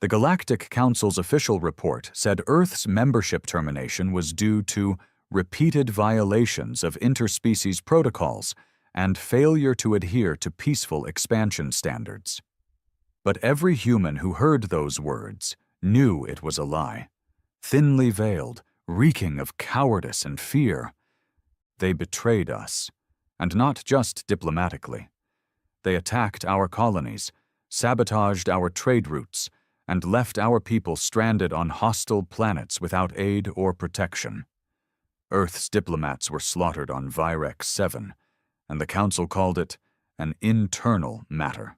The Galactic Council's official report said Earth's membership termination was due to repeated violations of interspecies protocols and failure to adhere to peaceful expansion standards. But every human who heard those words knew it was a lie, thinly veiled, reeking of cowardice and fear. They betrayed us, and not just diplomatically. They attacked our colonies, sabotaged our trade routes, and left our people stranded on hostile planets without aid or protection. Earth's diplomats were slaughtered on Virex 7, and the Council called it an internal matter.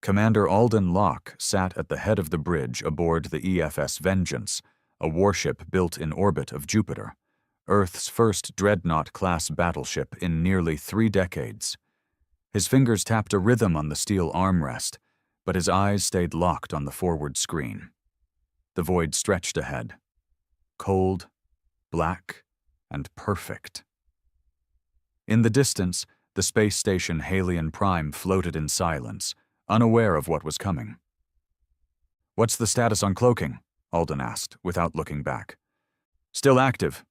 Commander Alden Locke sat at the head of the bridge aboard the EFS Vengeance, a warship built in orbit of Jupiter, Earth's first Dreadnought-class battleship in nearly 3 decades. His fingers tapped a rhythm on the steel armrest, but his eyes stayed locked on the forward screen. The void stretched ahead, cold, black, and perfect. In the distance, the space station Halion Prime floated in silence, unaware of what was coming. "What's the status on cloaking?" Alden asked, without looking back. "Still active.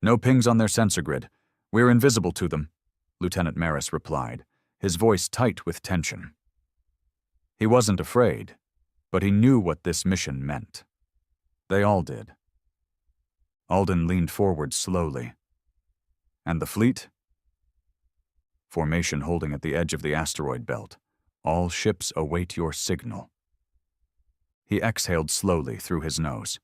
No pings on their sensor grid. We're invisible to them," Lieutenant Maris replied, his voice tight with tension. He wasn't afraid, but he knew what this mission meant. They all did. Alden leaned forward slowly. "And the fleet?" "Formation holding at the edge of the asteroid belt. All ships await your signal." He exhaled slowly through his nose.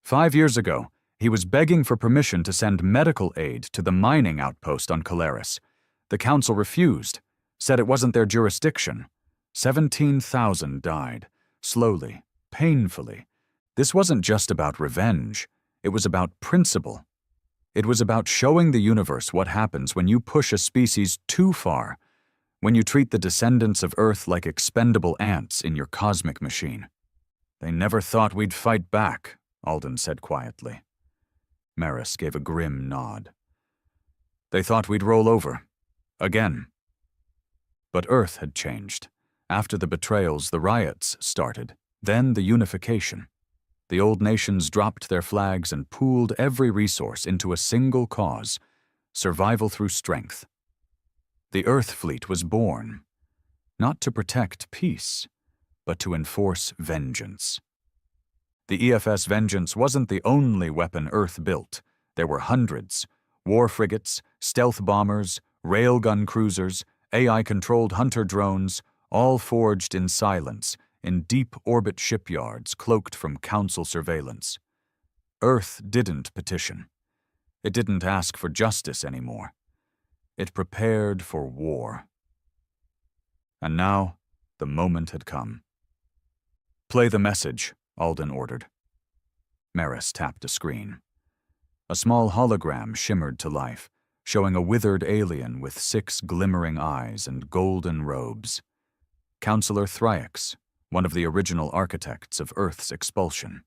5 years ago, he was begging for permission to send medical aid to the mining outpost on Calaris. The Council refused, said it wasn't their jurisdiction. 17,000 died, slowly, painfully. This wasn't just about revenge. It was about principle. It was about showing the universe what happens when you push a species too far, when you treat the descendants of Earth like expendable ants in your cosmic machine. "They never thought we'd fight back," Alden said quietly. Maris gave a grim nod. "They thought we'd roll over. Again." But Earth had changed. After the betrayals, the riots started, then the unification. The old nations dropped their flags and pooled every resource into a single cause: survival through strength. The Earth fleet was born, not to protect peace, but to enforce vengeance. The EFS Vengeance wasn't the only weapon Earth built. There were hundreds: war frigates, stealth bombers, railgun cruisers, AI-controlled hunter drones, all forged in silence, in deep orbit shipyards cloaked from Council surveillance. Earth didn't petition. It didn't ask for justice anymore. It prepared for war. And now, the moment had come. "Play the message," Alden ordered. Maris tapped a screen. A small hologram shimmered to life, showing a withered alien with 6 glimmering eyes and golden robes. Counselor Thryx, one of the original architects of Earth's expulsion.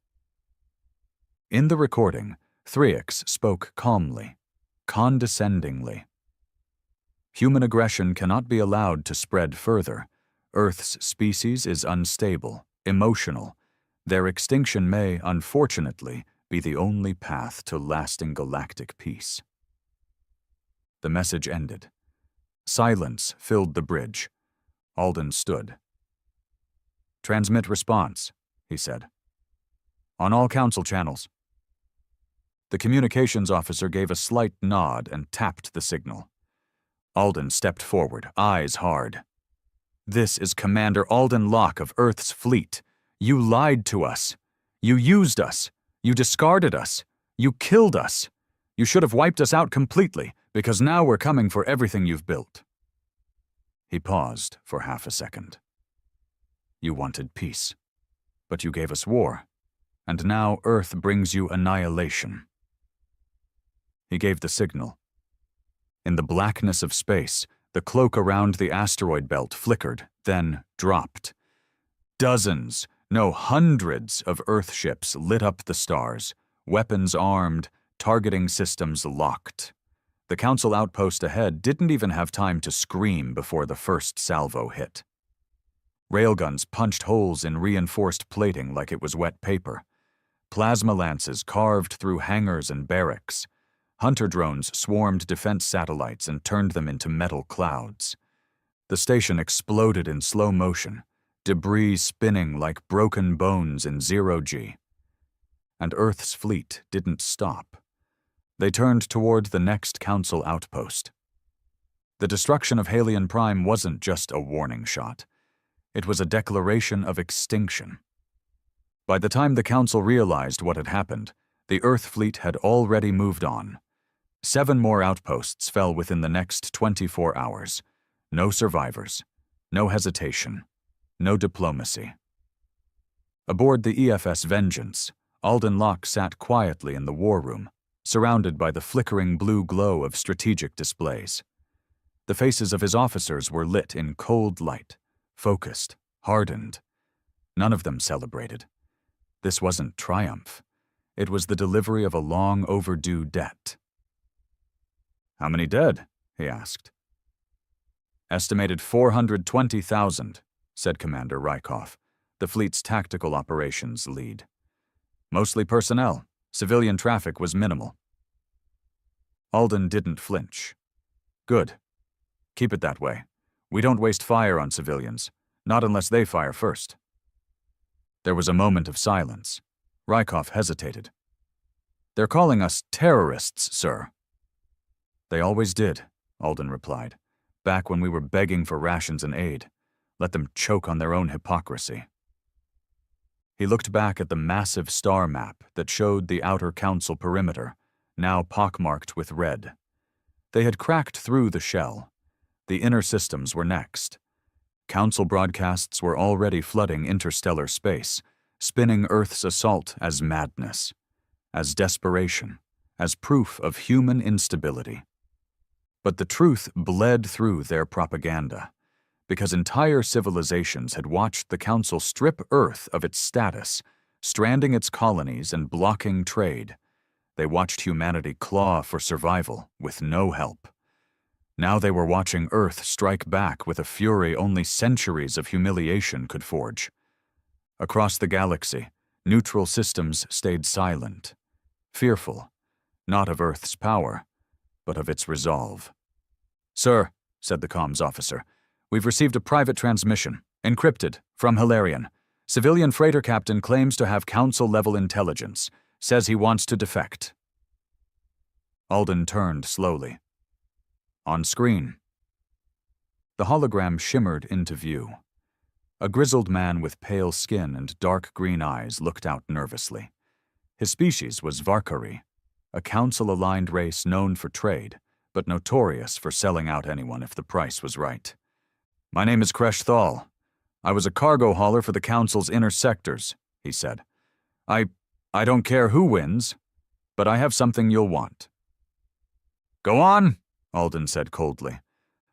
In the recording, Thryx spoke calmly, condescendingly. "Human aggression cannot be allowed to spread further. Earth's species is unstable, emotional. Their extinction may, unfortunately, be the only path to lasting galactic peace." The message ended. Silence filled the bridge. Alden stood. "Transmit response," he said. "On all Council channels." The communications officer gave a slight nod and tapped the signal. Alden stepped forward, eyes hard. "This is Commander Alden Locke of Earth's fleet. You lied to us. You used us. You discarded us. You killed us. You should have wiped us out completely, because now we're coming for everything you've built." He paused for half a second. "You wanted peace, but you gave us war, and now Earth brings you annihilation." He gave the signal. In the blackness of space, the cloak around the asteroid belt flickered, then dropped. Dozens, no hundreds of Earth ships lit up the stars, weapons armed, targeting systems locked. The Council outpost ahead didn't even have time to scream before the first salvo hit. Railguns punched holes in reinforced plating like it was wet paper. Plasma lances carved through hangars and barracks. Hunter drones swarmed defense satellites and turned them into metal clouds. The station exploded in slow motion, debris spinning like broken bones in zero-G. And Earth's fleet didn't stop. They turned toward the next Council outpost. The destruction of Halion Prime wasn't just a warning shot. It was a declaration of extinction. By the time the Council realized what had happened, the Earth fleet had already moved on. 7 more outposts fell within the next 24 hours. No survivors, no hesitation, no diplomacy. Aboard the EFS Vengeance, Alden Locke sat quietly in the war room, surrounded by the flickering blue glow of strategic displays. The faces of his officers were lit in cold light, focused, hardened. None of them celebrated. This wasn't triumph. It was the delivery of a long overdue debt. "How many dead?" he asked. "Estimated 420,000, said Commander Rykov, the fleet's tactical operations lead. "Mostly personnel. Civilian traffic was minimal." Alden didn't flinch. "Good. Keep it that way. We don't waste fire on civilians, not unless they fire first." There was a moment of silence. Rykov hesitated. "They're calling us terrorists, sir." "They always did," Alden replied, "back when we were begging for rations and aid. Let them choke on their own hypocrisy." He looked back at the massive star map that showed the outer Council perimeter, now pockmarked with red. They had cracked through the shell. The inner systems were next. Council broadcasts were already flooding interstellar space, spinning Earth's assault as madness, as desperation, as proof of human instability. But the truth bled through their propaganda, because entire civilizations had watched the Council strip Earth of its status, stranding its colonies and blocking trade. They watched humanity claw for survival with no help. Now they were watching Earth strike back with a fury only centuries of humiliation could forge. Across the galaxy, neutral systems stayed silent, fearful, not of Earth's power, but of its resolve. "Sir," said the comms officer, "we've received a private transmission, encrypted, from Hilarion. Civilian freighter captain claims to have Council-level intelligence, says he wants to defect." Alden turned slowly. On screen. The hologram shimmered into view. A grizzled man with pale skin and dark green eyes looked out nervously. His species was Varkari, a Council-aligned race known for trade, but notorious for selling out anyone if the price was right. "My name is Kresh Thal. I was a cargo hauler for the Council's inner sectors," he said. I don't care who wins, but I have something you'll want." "Go on," Alden said coldly.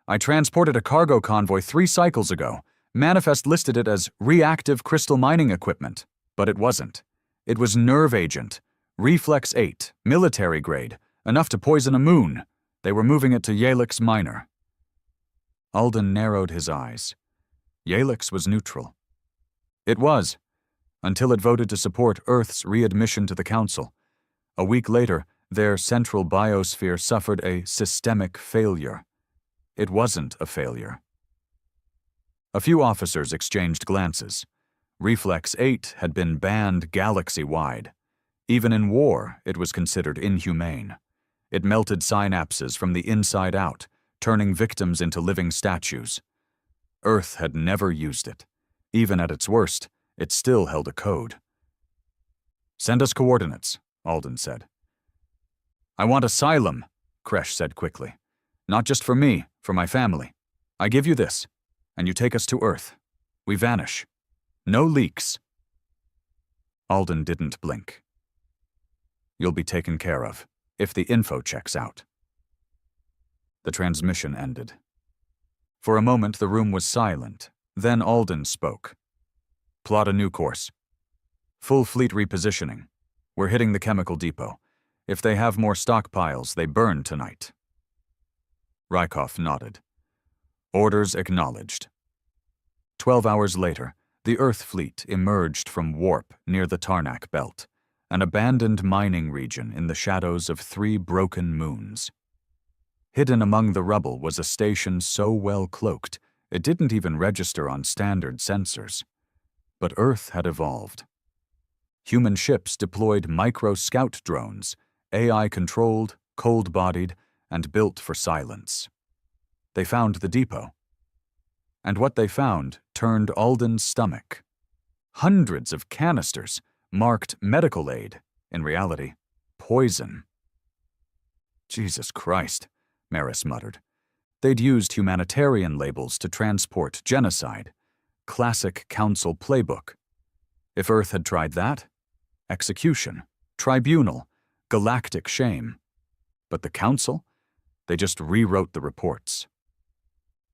"I transported a cargo convoy 3 cycles ago. Manifest listed it as reactive crystal mining equipment, but it wasn't. It was nerve agent, Reflex 8, military grade, enough to poison a moon. They were moving it to Yalix Minor." Alden narrowed his eyes. Yalix was neutral. It was, until it voted to support Earth's readmission to the Council. A week later, their central biosphere suffered a systemic failure. It wasn't a failure. A few officers exchanged glances. Reflex 8 had been banned galaxy-wide. Even in war, it was considered inhumane. It melted synapses from the inside out, turning victims into living statues. Earth had never used it. Even at its worst, it still held a code. "Send us coordinates," Alden said. "I want asylum," Kresh said quickly. "Not just for me, for my family. I give you this, and you take us to Earth. We vanish. No leaks." Alden didn't blink. "You'll be taken care of, if the info checks out." The transmission ended. For a moment the room was silent, then Alden spoke. "Plot a new course. Full fleet repositioning. We're hitting the chemical depot. If they have more stockpiles, they burn tonight." Rykov nodded. "Orders acknowledged." 12 hours later, the Earth fleet emerged from warp near the Tarnak Belt, an abandoned mining region in the shadows of 3 broken moons. Hidden among the rubble was a station so well cloaked it didn't even register on standard sensors. But Earth had evolved. Human ships deployed micro-scout drones, AI-controlled, cold-bodied, and built for silence. They found the depot. And what they found turned Alden's stomach. Hundreds of canisters marked medical aid, in reality, poison. Jesus Christ, Maris muttered. They'd used humanitarian labels to transport genocide. Classic Council playbook. If Earth had tried that, execution, tribunal, galactic shame. But the Council? They just rewrote the reports.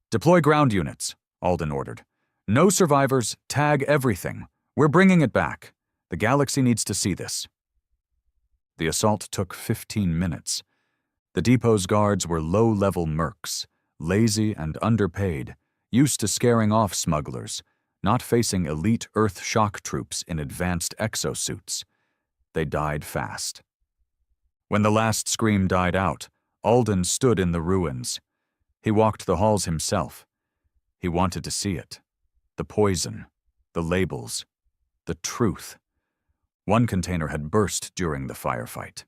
Deploy ground units, Alden ordered. No survivors, tag everything. We're bringing it back. The galaxy needs to see this. The assault took 15 minutes. The depot's guards were low-level mercs, lazy and underpaid, used to scaring off smugglers, not facing elite Earth shock troops in advanced exosuits. They died fast. When the last scream died out, Alden stood in the ruins. He walked the halls himself. He wanted to see it. The poison, the labels, the truth. One container had burst during the firefight.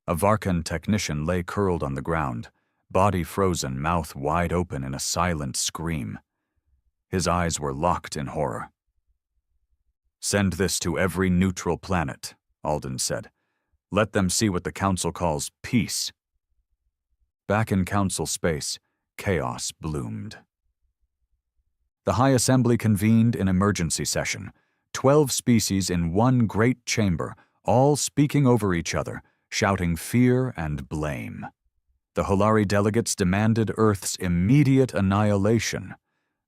A Varkan technician lay curled on the ground, body frozen, mouth wide open in a silent scream. His eyes were locked in horror. Send this to every neutral planet, Alden said. Let them see what the Council calls peace. Back in Council space, chaos bloomed. The High Assembly convened in emergency session, 12 species in one great chamber, all speaking over each other, shouting fear and blame. The Holari delegates demanded Earth's immediate annihilation.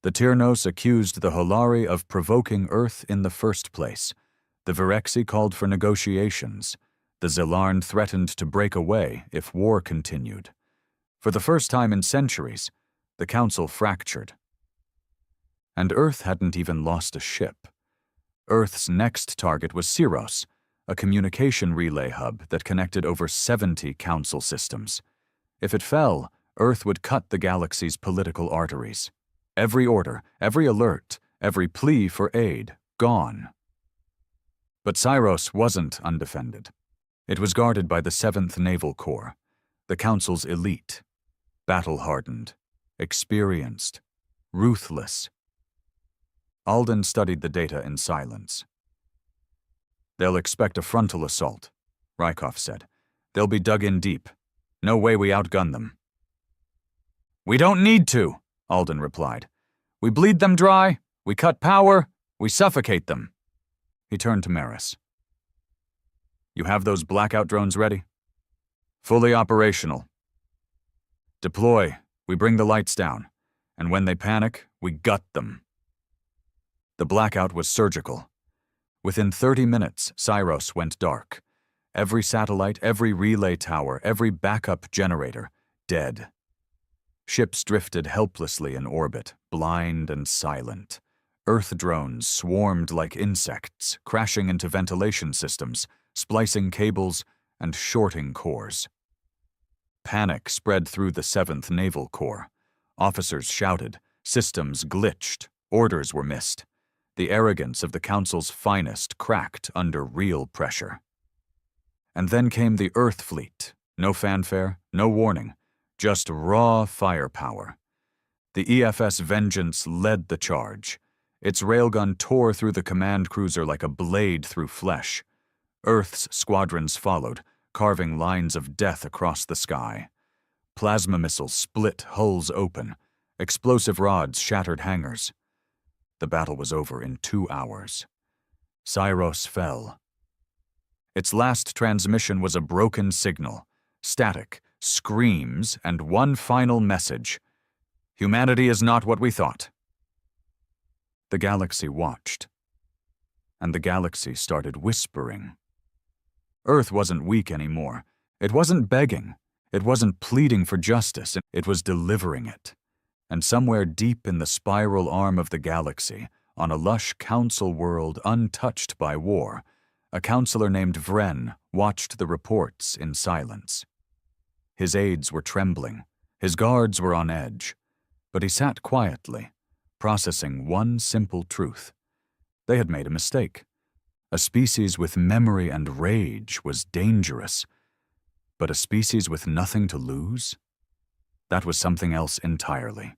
The Tyrnos accused the Holari of provoking Earth in the first place. The Virexi called for negotiations. The Zilarn threatened to break away if war continued. For the first time in centuries, the Council fractured. And Earth hadn't even lost a ship. Earth's next target was Ceros, a communication relay hub that connected over 70 Council systems. If it fell, Earth would cut the galaxy's political arteries. Every order, every alert, every plea for aid, gone. But Ceros wasn't undefended. It was guarded by the 7th Naval Corps, the Council's elite, battle-hardened, experienced, ruthless. Alden studied the data in silence. They'll expect a frontal assault, Rykov said. They'll be dug in deep. No way we outgun them. We don't need to, Alden replied. We bleed them dry, we cut power, we suffocate them. He turned to Maris. You have those blackout drones ready? Fully operational. Deploy, we bring the lights down, and when they panic, we gut them. The blackout was surgical. Within 30 minutes, Ceros went dark. Every satellite, every relay tower, every backup generator, dead. Ships drifted helplessly in orbit, blind and silent. Earth drones swarmed like insects, crashing into ventilation systems, splicing cables, and shorting cores. Panic spread through the 7th Naval Corps. Officers shouted, systems glitched, orders were missed. The arrogance of the Council's finest cracked under real pressure. And then came the Earth fleet. No fanfare, no warning, just raw firepower. The EFS Vengeance led the charge. Its railgun tore through the command cruiser like a blade through flesh. Earth's squadrons followed, carving lines of death across the sky. Plasma missiles split hulls open. Explosive rods shattered hangars. The battle was over in 2 hours. Ceros fell. Its last transmission was a broken signal, static, screams, and one final message. Humanity is not what we thought. The galaxy watched. And the galaxy started whispering. Earth wasn't weak anymore. It wasn't begging. It wasn't pleading for justice. It was delivering it. And somewhere deep in the spiral arm of the galaxy, on a lush council world untouched by war, a counselor named Vren watched the reports in silence. His aides were trembling, his guards were on edge, but he sat quietly, processing one simple truth. They had made a mistake. A species with memory and rage was dangerous, but a species with nothing to lose? That was something else entirely.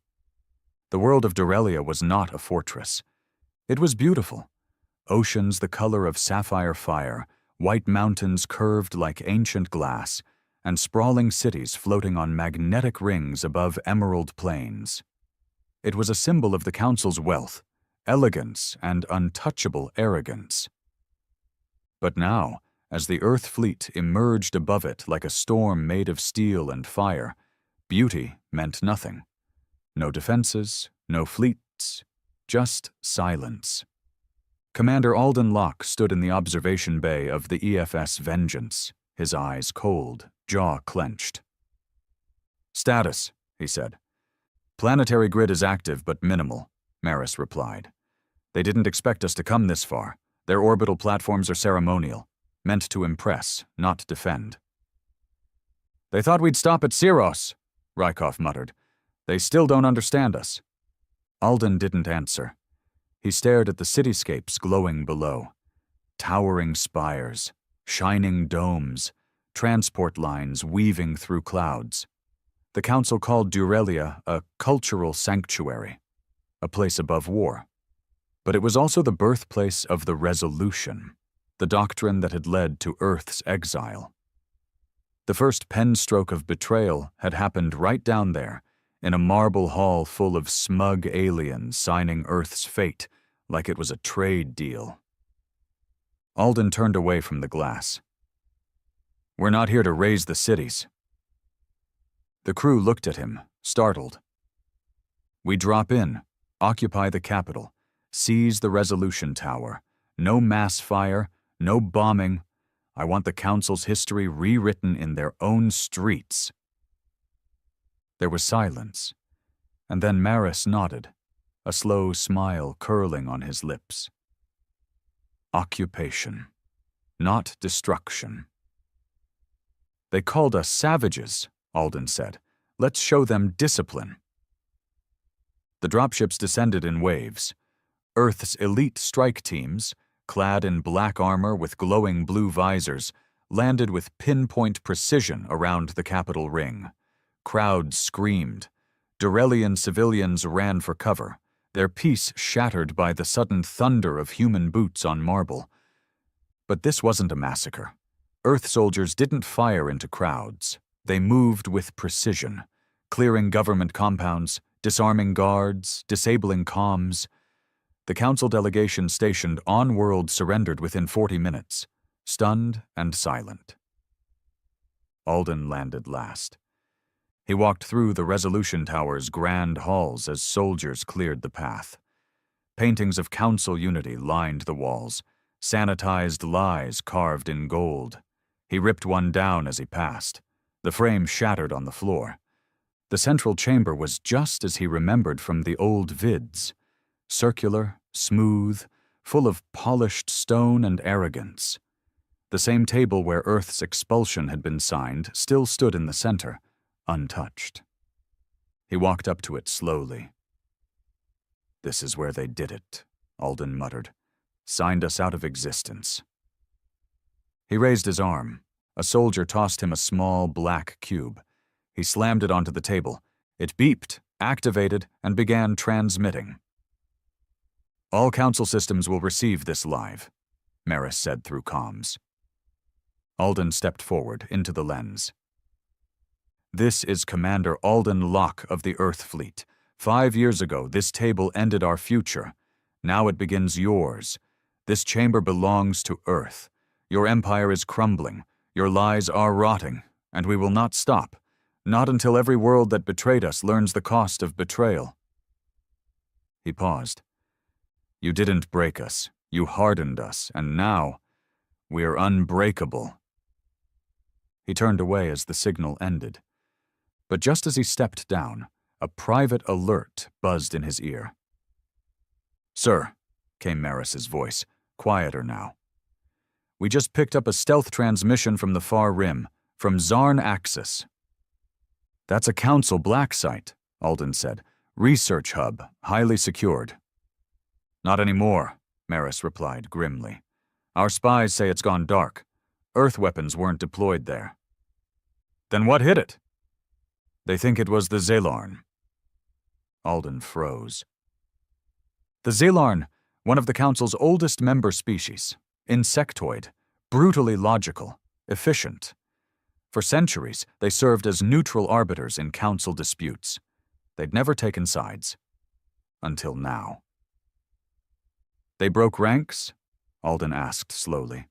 The world of Dorelia was not a fortress. It was beautiful. Oceans the color of sapphire fire, white mountains curved like ancient glass, and sprawling cities floating on magnetic rings above emerald plains. It was a symbol of the Council's wealth, elegance, and untouchable arrogance. But now, as the Earth fleet emerged above it like a storm made of steel and fire, beauty meant nothing. No defenses, no fleets, just silence. Commander Alden Locke stood in the observation bay of the EFS Vengeance, his eyes cold, jaw clenched. "Status," he said. "Planetary grid is active but minimal," Maris replied. "They didn't expect us to come this far. Their orbital platforms are ceremonial, meant to impress, not defend." "They thought we'd stop at Syros," Rykov muttered. "They still don't understand us." Alden didn't answer. He stared at the cityscapes glowing below. Towering spires, shining domes, transport lines weaving through clouds. The Council called Dorelia a cultural sanctuary, a place above war. But it was also the birthplace of the Resolution, the doctrine that had led to Earth's exile. The first pen stroke of betrayal had happened right down there, in a marble hall full of smug aliens signing Earth's fate like it was a trade deal. Alden turned away from the glass. "We're not here to raise the cities." The crew looked at him, startled. "We drop in, occupy the capital, seize the Resolution Tower. No mass fire, no bombing. I want the Council's history rewritten in their own streets." There was silence, and then Maris nodded, a slow smile curling on his lips. Occupation, not destruction. "They called us savages," Alden said. "Let's show them discipline." The dropships descended in waves. Earth's elite strike teams, clad in black armor with glowing blue visors, landed with pinpoint precision around the capital ring. Crowds screamed. Dorelian civilians ran for cover, their peace shattered by the sudden thunder of human boots on marble. But this wasn't a massacre. Earth soldiers didn't fire into crowds. They moved with precision, clearing government compounds, disarming guards, disabling comms. The Council delegation stationed on-world surrendered within 40 minutes, stunned and silent. Alden landed last. He walked through the Resolution Tower's grand halls as soldiers cleared the path. Paintings of Council unity lined the walls, sanitized lies carved in gold. He ripped one down as he passed. The frame shattered on the floor. The central chamber was just as he remembered from the old vids. Circular, smooth, full of polished stone and arrogance. The same table where Earth's expulsion had been signed still stood in the center, untouched. He walked up to it slowly. "This is where they did it," Alden muttered. "Signed us out of existence." He raised his arm. A soldier tossed him a small black cube. He slammed it onto the table. It beeped, activated, and began transmitting. "All Council systems will receive this live," Maris said through comms. Alden stepped forward into the lens. "This is Commander Alden Locke of the Earth Fleet. 5 years ago, this table ended our future. Now it begins yours. This chamber belongs to Earth. Your empire is crumbling. Your lies are rotting, and we will not stop. Not until every world that betrayed us learns the cost of betrayal." He paused. "You didn't break us. You hardened us, and now we're unbreakable." He turned away as the signal ended. But just as he stepped down, A private alert buzzed in his ear. "Sir," came Maris's voice, quieter now. "We just picked up a stealth transmission from the far rim, from Zarn Axis." "That's a Council black site," Alden said. "Research hub, highly secured." "Not anymore," Maris replied grimly. "Our spies say it's gone dark. Earth weapons weren't deployed there." "Then what hit it?" "They think it was the Zelarn." Alden froze. The Zelarn, one of the Council's oldest member species, insectoid, brutally logical, efficient. For centuries, they served as neutral arbiters in Council disputes. They'd never taken sides. Until now. "They broke ranks?" Alden asked slowly.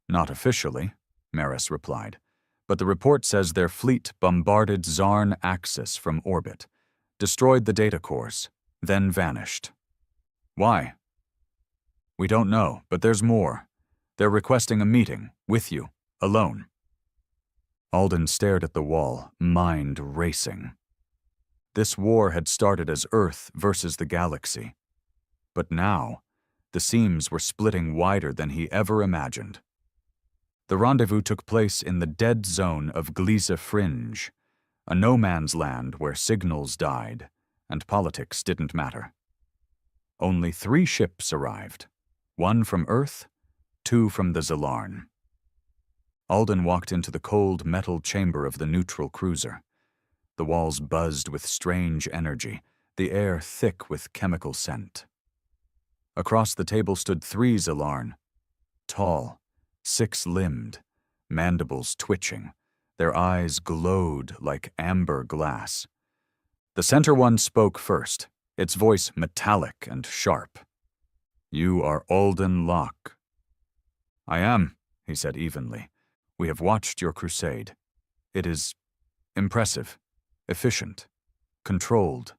"Not officially," Maris replied, "but the report says their fleet bombarded Zarn Axis from orbit, destroyed the data cores, then vanished." "Why?" "We don't know, but there's more. They're requesting a meeting, with you, alone." Alden stared at the wall, mind racing. This war had started as Earth versus the galaxy. But now, the seams were splitting wider than he ever imagined. The rendezvous took place in the dead zone of Gliese Fringe, a no-man's land where signals died, and politics didn't matter. Only 3 ships arrived, 1 from Earth, 2 from the Zelarn. Alden walked into the cold metal chamber of the neutral cruiser. The walls buzzed with strange energy, the air thick with chemical scent. Across the table stood 3 Zelarn, tall, 6-limbed, mandibles twitching. Their eyes glowed like amber glass. The center one spoke first, its voice metallic and sharp. "You are Alden Locke." "I am," he said evenly. "We have watched your crusade. It is impressive, efficient, controlled."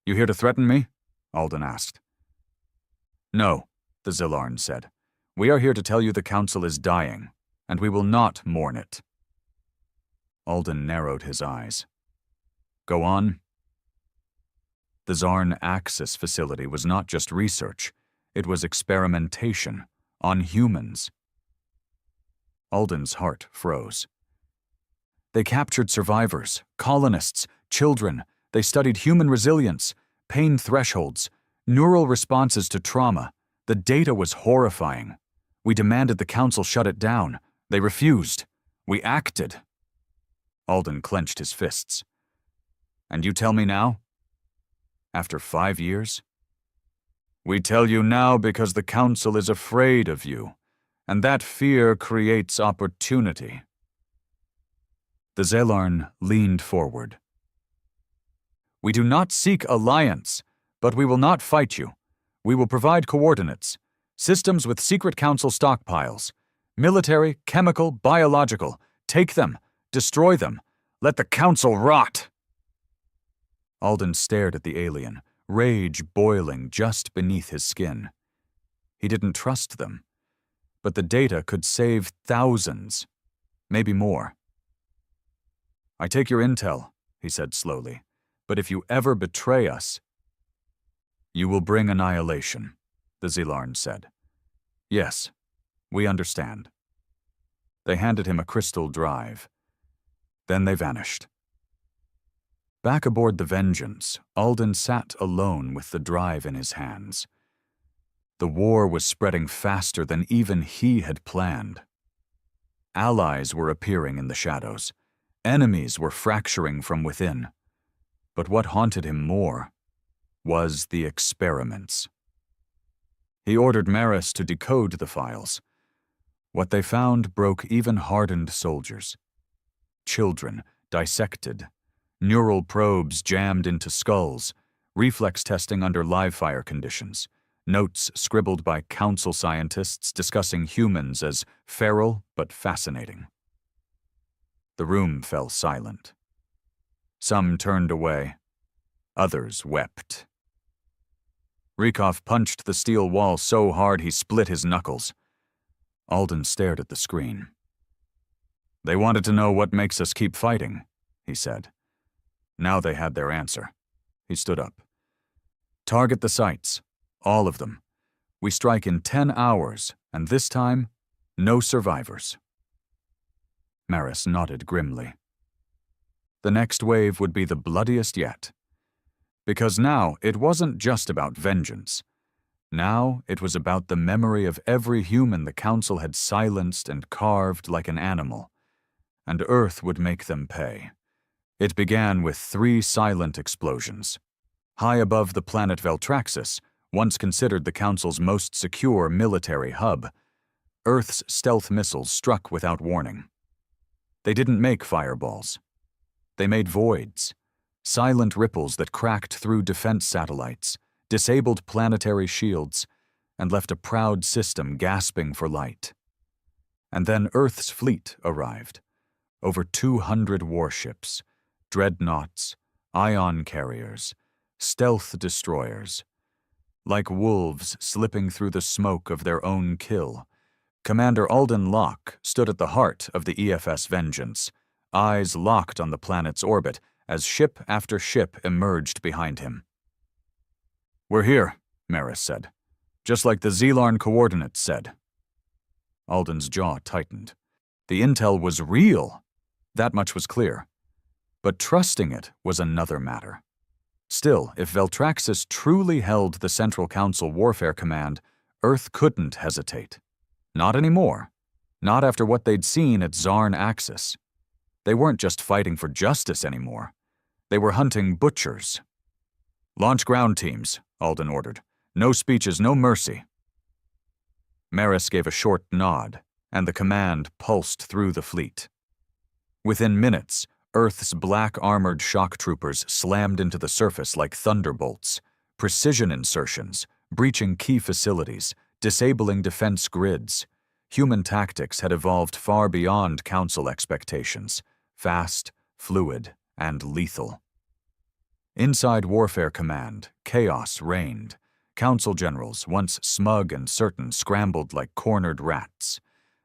"You here to threaten me?" Alden asked. "No," the Zelarn said. "We are here to tell you the Council is dying, and we will not mourn it." Alden narrowed his eyes. "Go on." The Zarn Axis facility was not just research, it was experimentation on humans. Alden's heart froze. They captured survivors, colonists, children. They studied human resilience, pain thresholds, neural responses to trauma. The data was horrifying. We demanded the Council shut it down. They refused. We acted. Alden clenched his fists. "And you tell me now? After 5 years?" "We tell you now because the Council is afraid of you, and that fear creates opportunity." The Zelarn leaned forward. "We do not seek alliance, but we will not fight you. We will provide coordinates, systems with secret Council stockpiles, military, chemical, biological. Take them, destroy them, let the Council rot." Alden stared at the alien, rage boiling just beneath his skin. He didn't trust them, but the data could save thousands, maybe more. "I take your intel," he said slowly, "but if you ever betray us—" "You will bring annihilation," the Zelarn said. "Yes, we understand." They handed him a crystal drive. Then they vanished. Back aboard the Vengeance, Alden sat alone with the drive in his hands. The war was spreading faster than even he had planned. Allies were appearing in the shadows. Enemies were fracturing from within. But what haunted him more was the experiments. He ordered Maris to decode the files. What they found broke even hardened soldiers. Children dissected, neural probes jammed into skulls, reflex testing under live-fire conditions, notes scribbled by Council scientists discussing humans as feral but fascinating. The room fell silent. Some turned away. Others wept. Rykov punched the steel wall so hard he split his knuckles. Alden stared at the screen. "They wanted to know what makes us keep fighting," he said. Now they had their answer. He stood up. Target the sites. All of them. We strike in 10 hours, and this time, no survivors. Maris nodded grimly. The next wave would be the bloodiest yet. Because now it wasn't just about vengeance. Now it was about the memory of every human the Council had silenced and carved like an animal. And Earth would make them pay. It began with 3 silent explosions. High above the planet Veltraxis, once considered the Council's most secure military hub, Earth's stealth missiles struck without warning. They didn't make fireballs. They made voids, silent ripples that cracked through defense satellites, disabled planetary shields, and left a proud system gasping for light. And then Earth's fleet arrived. Over 200 warships, dreadnoughts, ion carriers, stealth destroyers. Like wolves slipping through the smoke of their own kill, Commander Alden Locke stood at the heart of the EFS vengeance, eyes locked on the planet's orbit as ship after ship emerged behind him. "We're here," Maris said, "just like the Zelarn coordinates said." Alden's jaw tightened. The intel was real. That much was clear. But trusting it was another matter. Still, if Veltraxis truly held the Central Council Warfare Command, Earth couldn't hesitate. Not anymore. Not after what they'd seen at Zarn Axis. They weren't just fighting for justice anymore. They were hunting butchers. "Launch ground teams," Alden ordered. "No speeches, no mercy." Maris gave a short nod, and the command pulsed through the fleet. Within minutes, Earth's black-armored shock troopers slammed into the surface like thunderbolts, precision insertions, breaching key facilities, disabling defense grids. Human tactics had evolved far beyond Council expectations, fast, fluid, and lethal. Inside Warfare Command, chaos reigned. Council generals, once smug and certain, scrambled like cornered rats.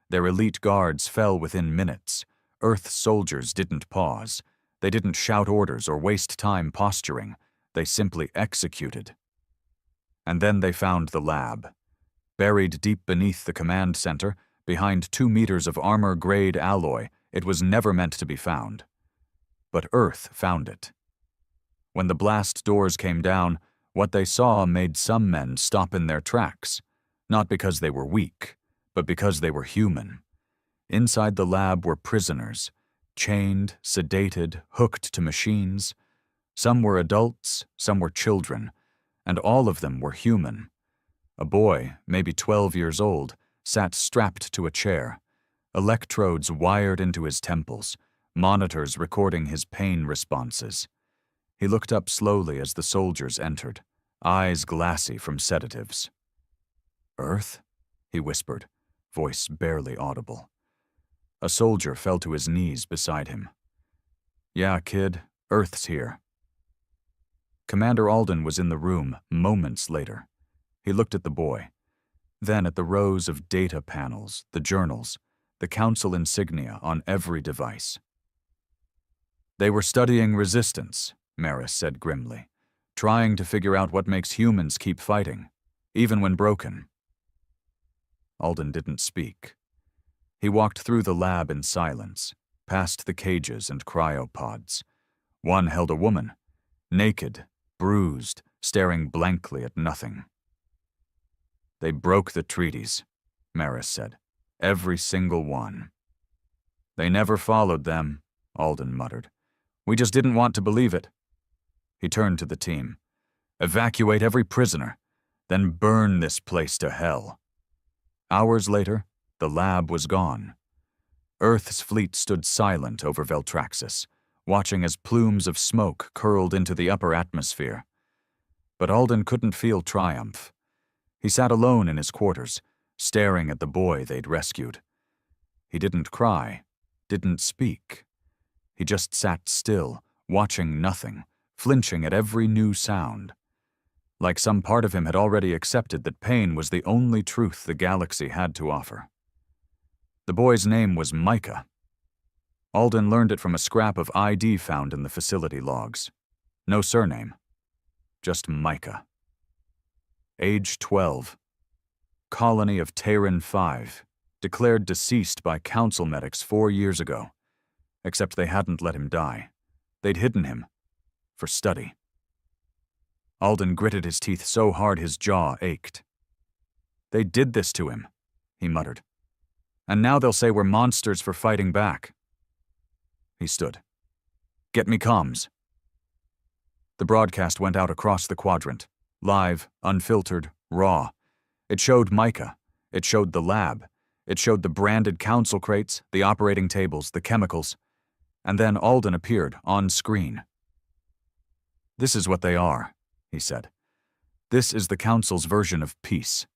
Their elite guards fell within minutes. Earth soldiers didn't pause. They didn't shout orders or waste time posturing. They simply executed. And then they found the lab. Buried deep beneath the command center, behind 2 meters of armor-grade alloy, it was never meant to be found. But Earth found it. When the blast doors came down, what they saw made some men stop in their tracks, not because they were weak, but because they were human. Inside the lab were prisoners, chained, sedated, hooked to machines. Some were adults, some were children, and all of them were human. A boy, maybe 12 years old, sat strapped to a chair, electrodes wired into his temples, monitors recording his pain responses. He looked up slowly as the soldiers entered, eyes glassy from sedatives. "Earth?" he whispered, voice barely audible. A soldier fell to his knees beside him. "Yeah, kid, Earth's here." Commander Alden was in the room moments later. He looked at the boy, then at the rows of data panels, the journals, the Council insignia on every device. "They were studying resistance," Maris said grimly, "trying to figure out what makes humans keep fighting, even when broken." Alden didn't speak. He walked through the lab in silence, past the cages and cryopods. One held a woman, naked, bruised, staring blankly at nothing. "They broke the treaties," Maris said. "Every single one." "They never followed them," Alden muttered. "We just didn't want to believe it." He turned to the team. "Evacuate every prisoner, then burn this place to hell." Hours later, the lab was gone. Earth's fleet stood silent over Veltraxis, watching as plumes of smoke curled into the upper atmosphere. But Alden couldn't feel triumph. He sat alone in his quarters, staring at the boy they'd rescued. He didn't cry, didn't speak. He just sat still, watching nothing, flinching at every new sound. Like some part of him had already accepted that pain was the only truth the galaxy had to offer. The boy's name was Micah. Alden learned it from a scrap of ID found in the facility logs. No surname. Just Micah. Age 12. Colony of Terran 5. Declared deceased by council medics 4 years ago. Except they hadn't let him die. They'd hidden him. For study. Alden gritted his teeth so hard his jaw ached. They did this to him, he muttered. And now they'll say we're monsters for fighting back. He stood. Get me comms. The broadcast went out across the quadrant. Live, unfiltered, raw. It showed Micah. It showed the lab. It showed the branded council crates, the operating tables, the chemicals. And then Alden appeared on screen. This is what they are, he said. This is the council's version of peace.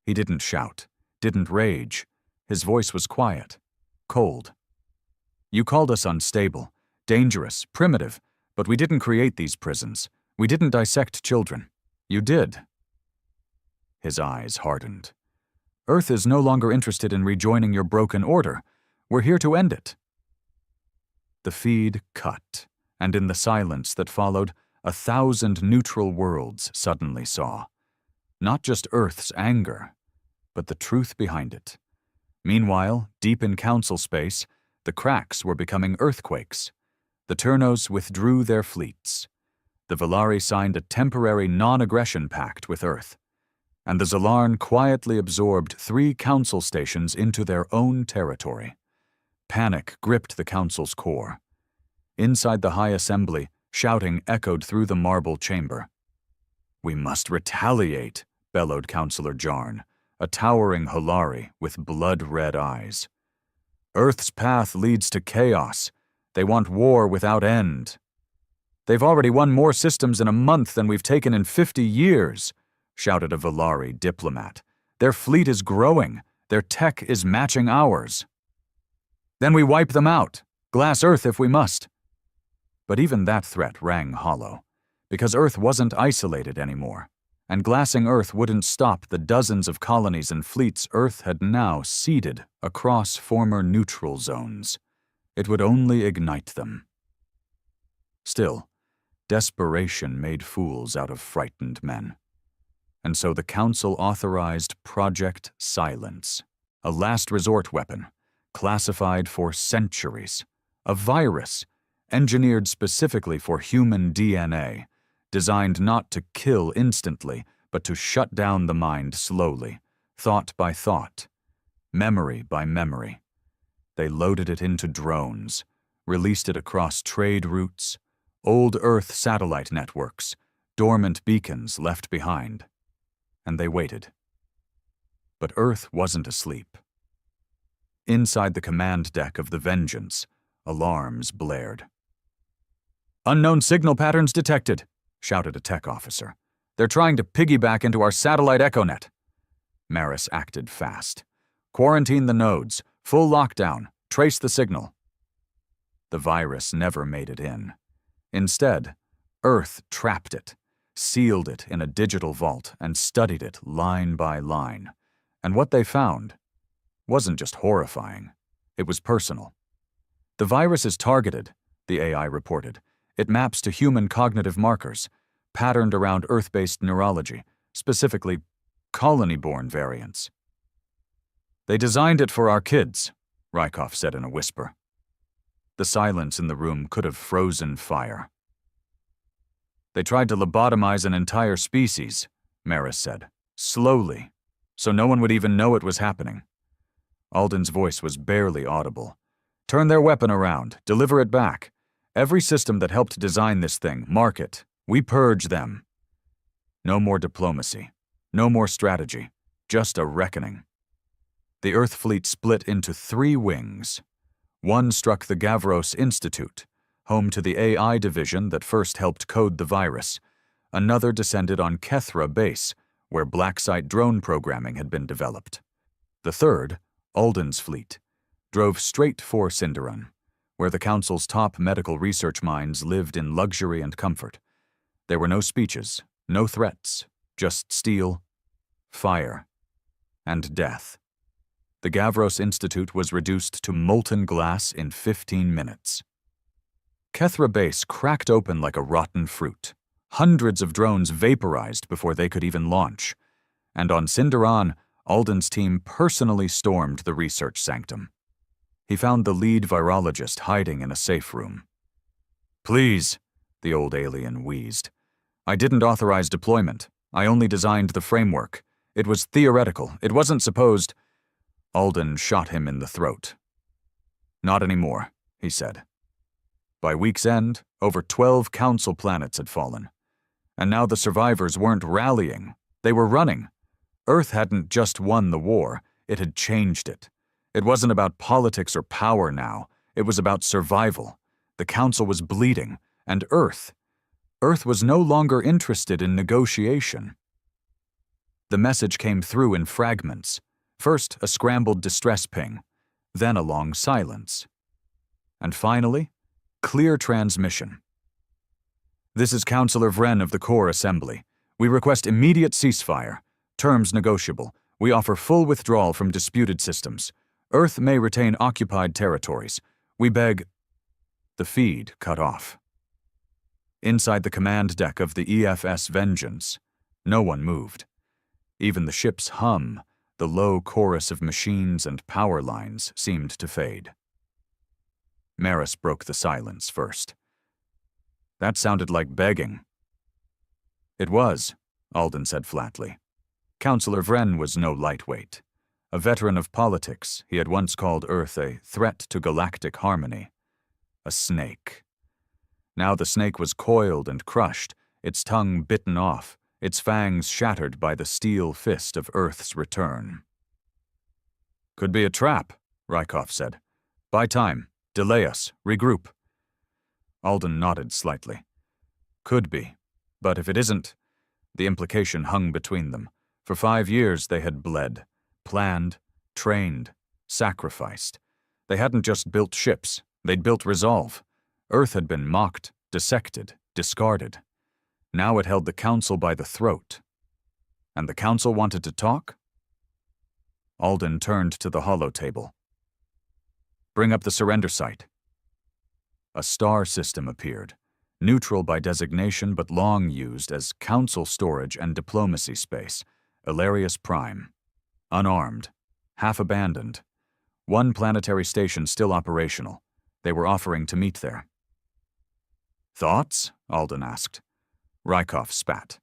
He didn't shout, didn't rage. His voice was quiet, cold. You called us unstable, dangerous, primitive, but we didn't create these prisons. We didn't dissect children. You did. His eyes hardened. Earth is no longer interested in rejoining your broken order. We're here to end it. The feed cut, and in the silence that followed, 1,000 neutral worlds suddenly saw. Not just Earth's anger, but the truth behind it. Meanwhile, deep in council space, the cracks were becoming earthquakes. The Ternos withdrew their fleets. The Valari signed a temporary non-aggression pact with Earth. And the Zalarn quietly absorbed 3 council stations into their own territory. Panic gripped the council's core. Inside the High Assembly, shouting echoed through the marble chamber. We must retaliate, bellowed Councillor Jarn, a towering Holari with blood-red eyes. Earth's path leads to chaos. They want war without end. They've already won more systems in a month than we've taken in 50 years, shouted a Valari diplomat. Their fleet is growing. Their tech is matching ours. Then we wipe them out. Glass Earth if we must. But even that threat rang hollow, because Earth wasn't isolated anymore, and glassing Earth wouldn't stop the dozens of colonies and fleets Earth had now seeded across former neutral zones. It would only ignite them. Still, desperation made fools out of frightened men. And so the Council authorized Project Silence, a last resort weapon, classified for centuries, a virus, engineered specifically for human DNA, designed not to kill instantly, but to shut down the mind slowly, thought by thought, memory by memory. They loaded it into drones, released it across trade routes, old Earth satellite networks, dormant beacons left behind. And they waited. But Earth wasn't asleep. Inside the command deck of the Vengeance, alarms blared. Unknown signal patterns detected, shouted a tech officer. They're trying to piggyback into our satellite echonet. Maris acted fast. Quarantine the nodes, full lockdown, trace the signal. The virus never made it in. Instead, Earth trapped it, sealed it in a digital vault, and studied it line by line. And what they found wasn't just horrifying. It was personal. The virus is targeted, the AI reported. It maps to human cognitive markers, patterned around Earth-based neurology, specifically colony-born variants. They designed it for our kids, Rykov said in a whisper. The silence in the room could have frozen fire. They tried to lobotomize an entire species, Maris said, slowly, so no one would even know it was happening. Alden's voice was barely audible. Turn their weapon around, deliver it back. Every system that helped design this thing, mark it. We purge them. No more diplomacy, no more strategy, just a reckoning. The Earth fleet split into 3 wings. One struck the Gavros Institute, home to the AI division that first helped code the virus. Another descended on Kethra base, where black site drone programming had been developed. The third, Alden's fleet, drove straight for Sindaran, where the Council's top medical research minds lived in luxury and comfort. There were no speeches, no threats, just steel, fire, and death. The Gavros Institute was reduced to molten glass in 15 minutes. Kethra Base cracked open like a rotten fruit. Hundreds of drones vaporized before they could even launch. And on Sindaran, Alden's team personally stormed the research sanctum. He found the lead virologist hiding in a safe room. "Please," the old alien wheezed. "I didn't authorize deployment. I only designed the framework. It was theoretical. It wasn't supposed—" Alden shot him in the throat. "Not anymore," he said. By week's end, over 12 council planets had fallen. And now the survivors weren't rallying. They were running. Earth hadn't just won the war, it had changed it. It wasn't about politics or power now. It was about survival. The council was bleeding, and Earth was no longer interested in negotiation. The message came through in fragments. First, a scrambled distress ping, then a long silence. And finally, clear transmission. "This is Counselor Vren of the Core Assembly. We request immediate ceasefire. Terms negotiable. We offer full withdrawal from disputed systems. Earth may retain occupied territories. We beg—" The feed cut off. Inside the command deck of the EFS Vengeance, no one moved. Even the ship's hum, the low chorus of machines and power lines, seemed to fade. Maris broke the silence first. "That sounded like begging." "It was," Alden said flatly. Counselor Vren was no lightweight. A veteran of politics, he had once called Earth a threat to galactic harmony. A snake. Now the snake was coiled and crushed, its tongue bitten off, its fangs shattered by the steel fist of Earth's return. "Could be a trap," Rykov said. "Buy time. Delay us. Regroup." Alden nodded slightly. "Could be. But if it isn't—" The implication hung between them. For 5 years they had bled, planned, trained, sacrificed. They hadn't just built ships, they'd built resolve. Earth had been mocked, dissected, discarded. Now it held the Council by the throat. And the Council wanted to talk? Alden turned to the holotable. "Bring up the surrender site." A star system appeared, neutral by designation but long used as Council storage and diplomacy space, Ilarius Prime. Unarmed, half abandoned. One planetary station still operational. They were offering to meet there. "Thoughts?" Alden asked. Rykov spat.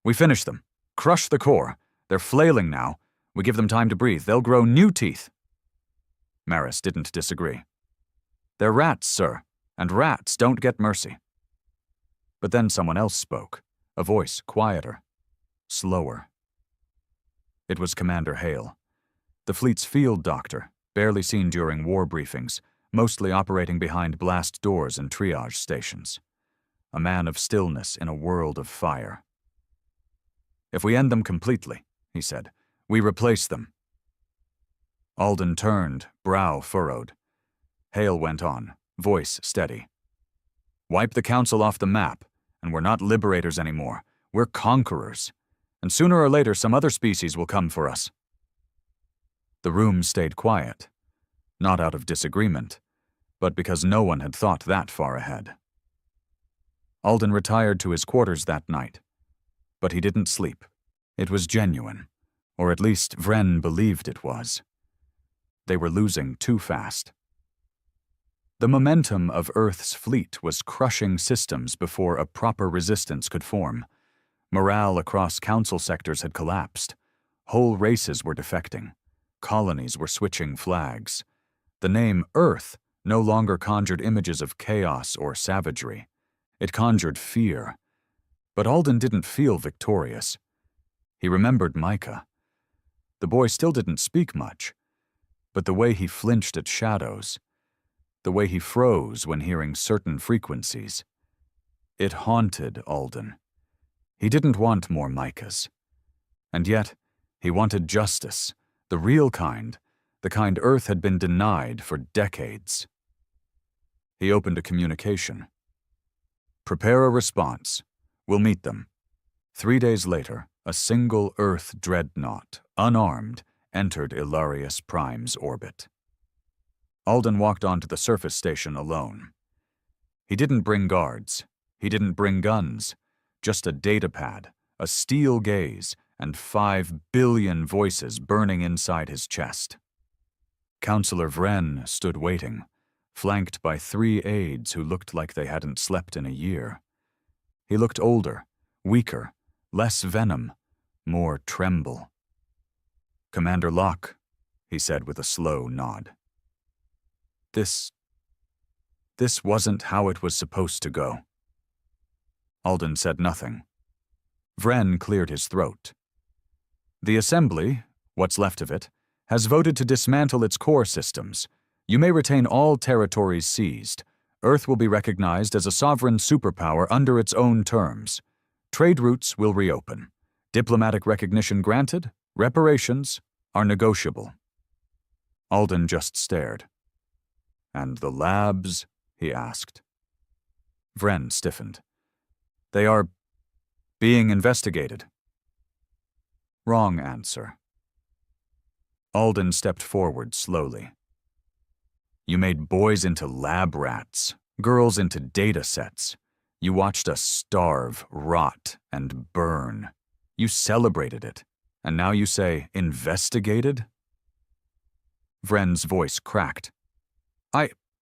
"We finish them. Crush the core. They're flailing now. We give them time to breathe. They'll grow new teeth." Maris didn't disagree. "They're rats, sir, and rats don't get mercy." But then someone else spoke, a voice quieter, slower. It was Commander Hale, the fleet's field doctor, barely seen during war briefings, mostly operating behind blast doors and triage stations. A man of stillness in a world of fire. "If we end them completely," he said, "we replace them." Alden turned, brow furrowed. Hale went on, voice steady. "Wipe the Council off the map, and we're not liberators anymore. We're conquerors. And sooner or later some other species will come for us." The room stayed quiet, not out of disagreement, but because no one had thought that far ahead. Alden retired to his quarters that night, but he didn't sleep. It was genuine, or at least Vren believed it was. They were losing too fast. The momentum of Earth's fleet was crushing systems before a proper resistance could form. Morale across Council sectors had collapsed. Whole races were defecting. Colonies were switching flags. The name Earth no longer conjured images of chaos or savagery. It conjured fear. But Alden didn't feel victorious. He remembered Micah. The boy still didn't speak much, but the way he flinched at shadows, the way he froze when hearing certain frequencies, it haunted Alden. He didn't want more Micahs. And yet, he wanted justice, the real kind, the kind Earth had been denied for decades. He opened a communication. "Prepare a response. We'll meet them." 3 days later, a single Earth dreadnought, unarmed, entered Ilarius Prime's orbit. Alden walked onto the surface station alone. He didn't bring guards. He didn't bring guns. Just a datapad, a steel gaze, and 5 billion voices burning inside his chest. Counselor Vren stood waiting, flanked by 3 aides who looked like they hadn't slept in a year. He looked older, weaker, less venom, more tremble. "Commander Locke," he said with a slow nod. This wasn't how it was supposed to go." Alden said nothing. Vren cleared his throat. "The Assembly, what's left of it, has voted to dismantle its core systems. You may retain all territories seized. Earth will be recognized as a sovereign superpower under its own terms. Trade routes will reopen. Diplomatic recognition granted, reparations are negotiable." Alden just stared. "And the labs?" he asked. Vren stiffened. "They are being investigated." Wrong answer. Alden stepped forward slowly. "You made boys into lab rats, girls into data sets. You watched us starve, rot, and burn. You celebrated it, and now you say, investigated?" Vren's voice cracked.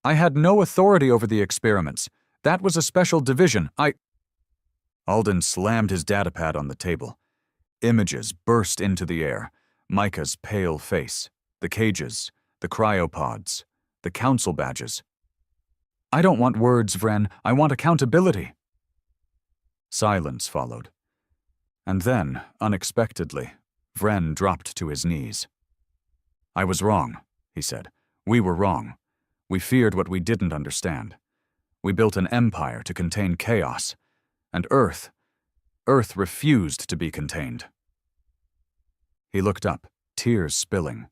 I had no authority over the experiments. That was a special division. Alden slammed his datapad on the table. Images burst into the air. Micah's pale face, the cages, the cryopods, the council badges. "I don't want words, Vren. I want accountability." Silence followed. And then, unexpectedly, Vren dropped to his knees. "I was wrong," he said. "We were wrong. We feared what we didn't understand. We built an empire to contain chaos, and Earth refused to be contained." He looked up, tears spilling.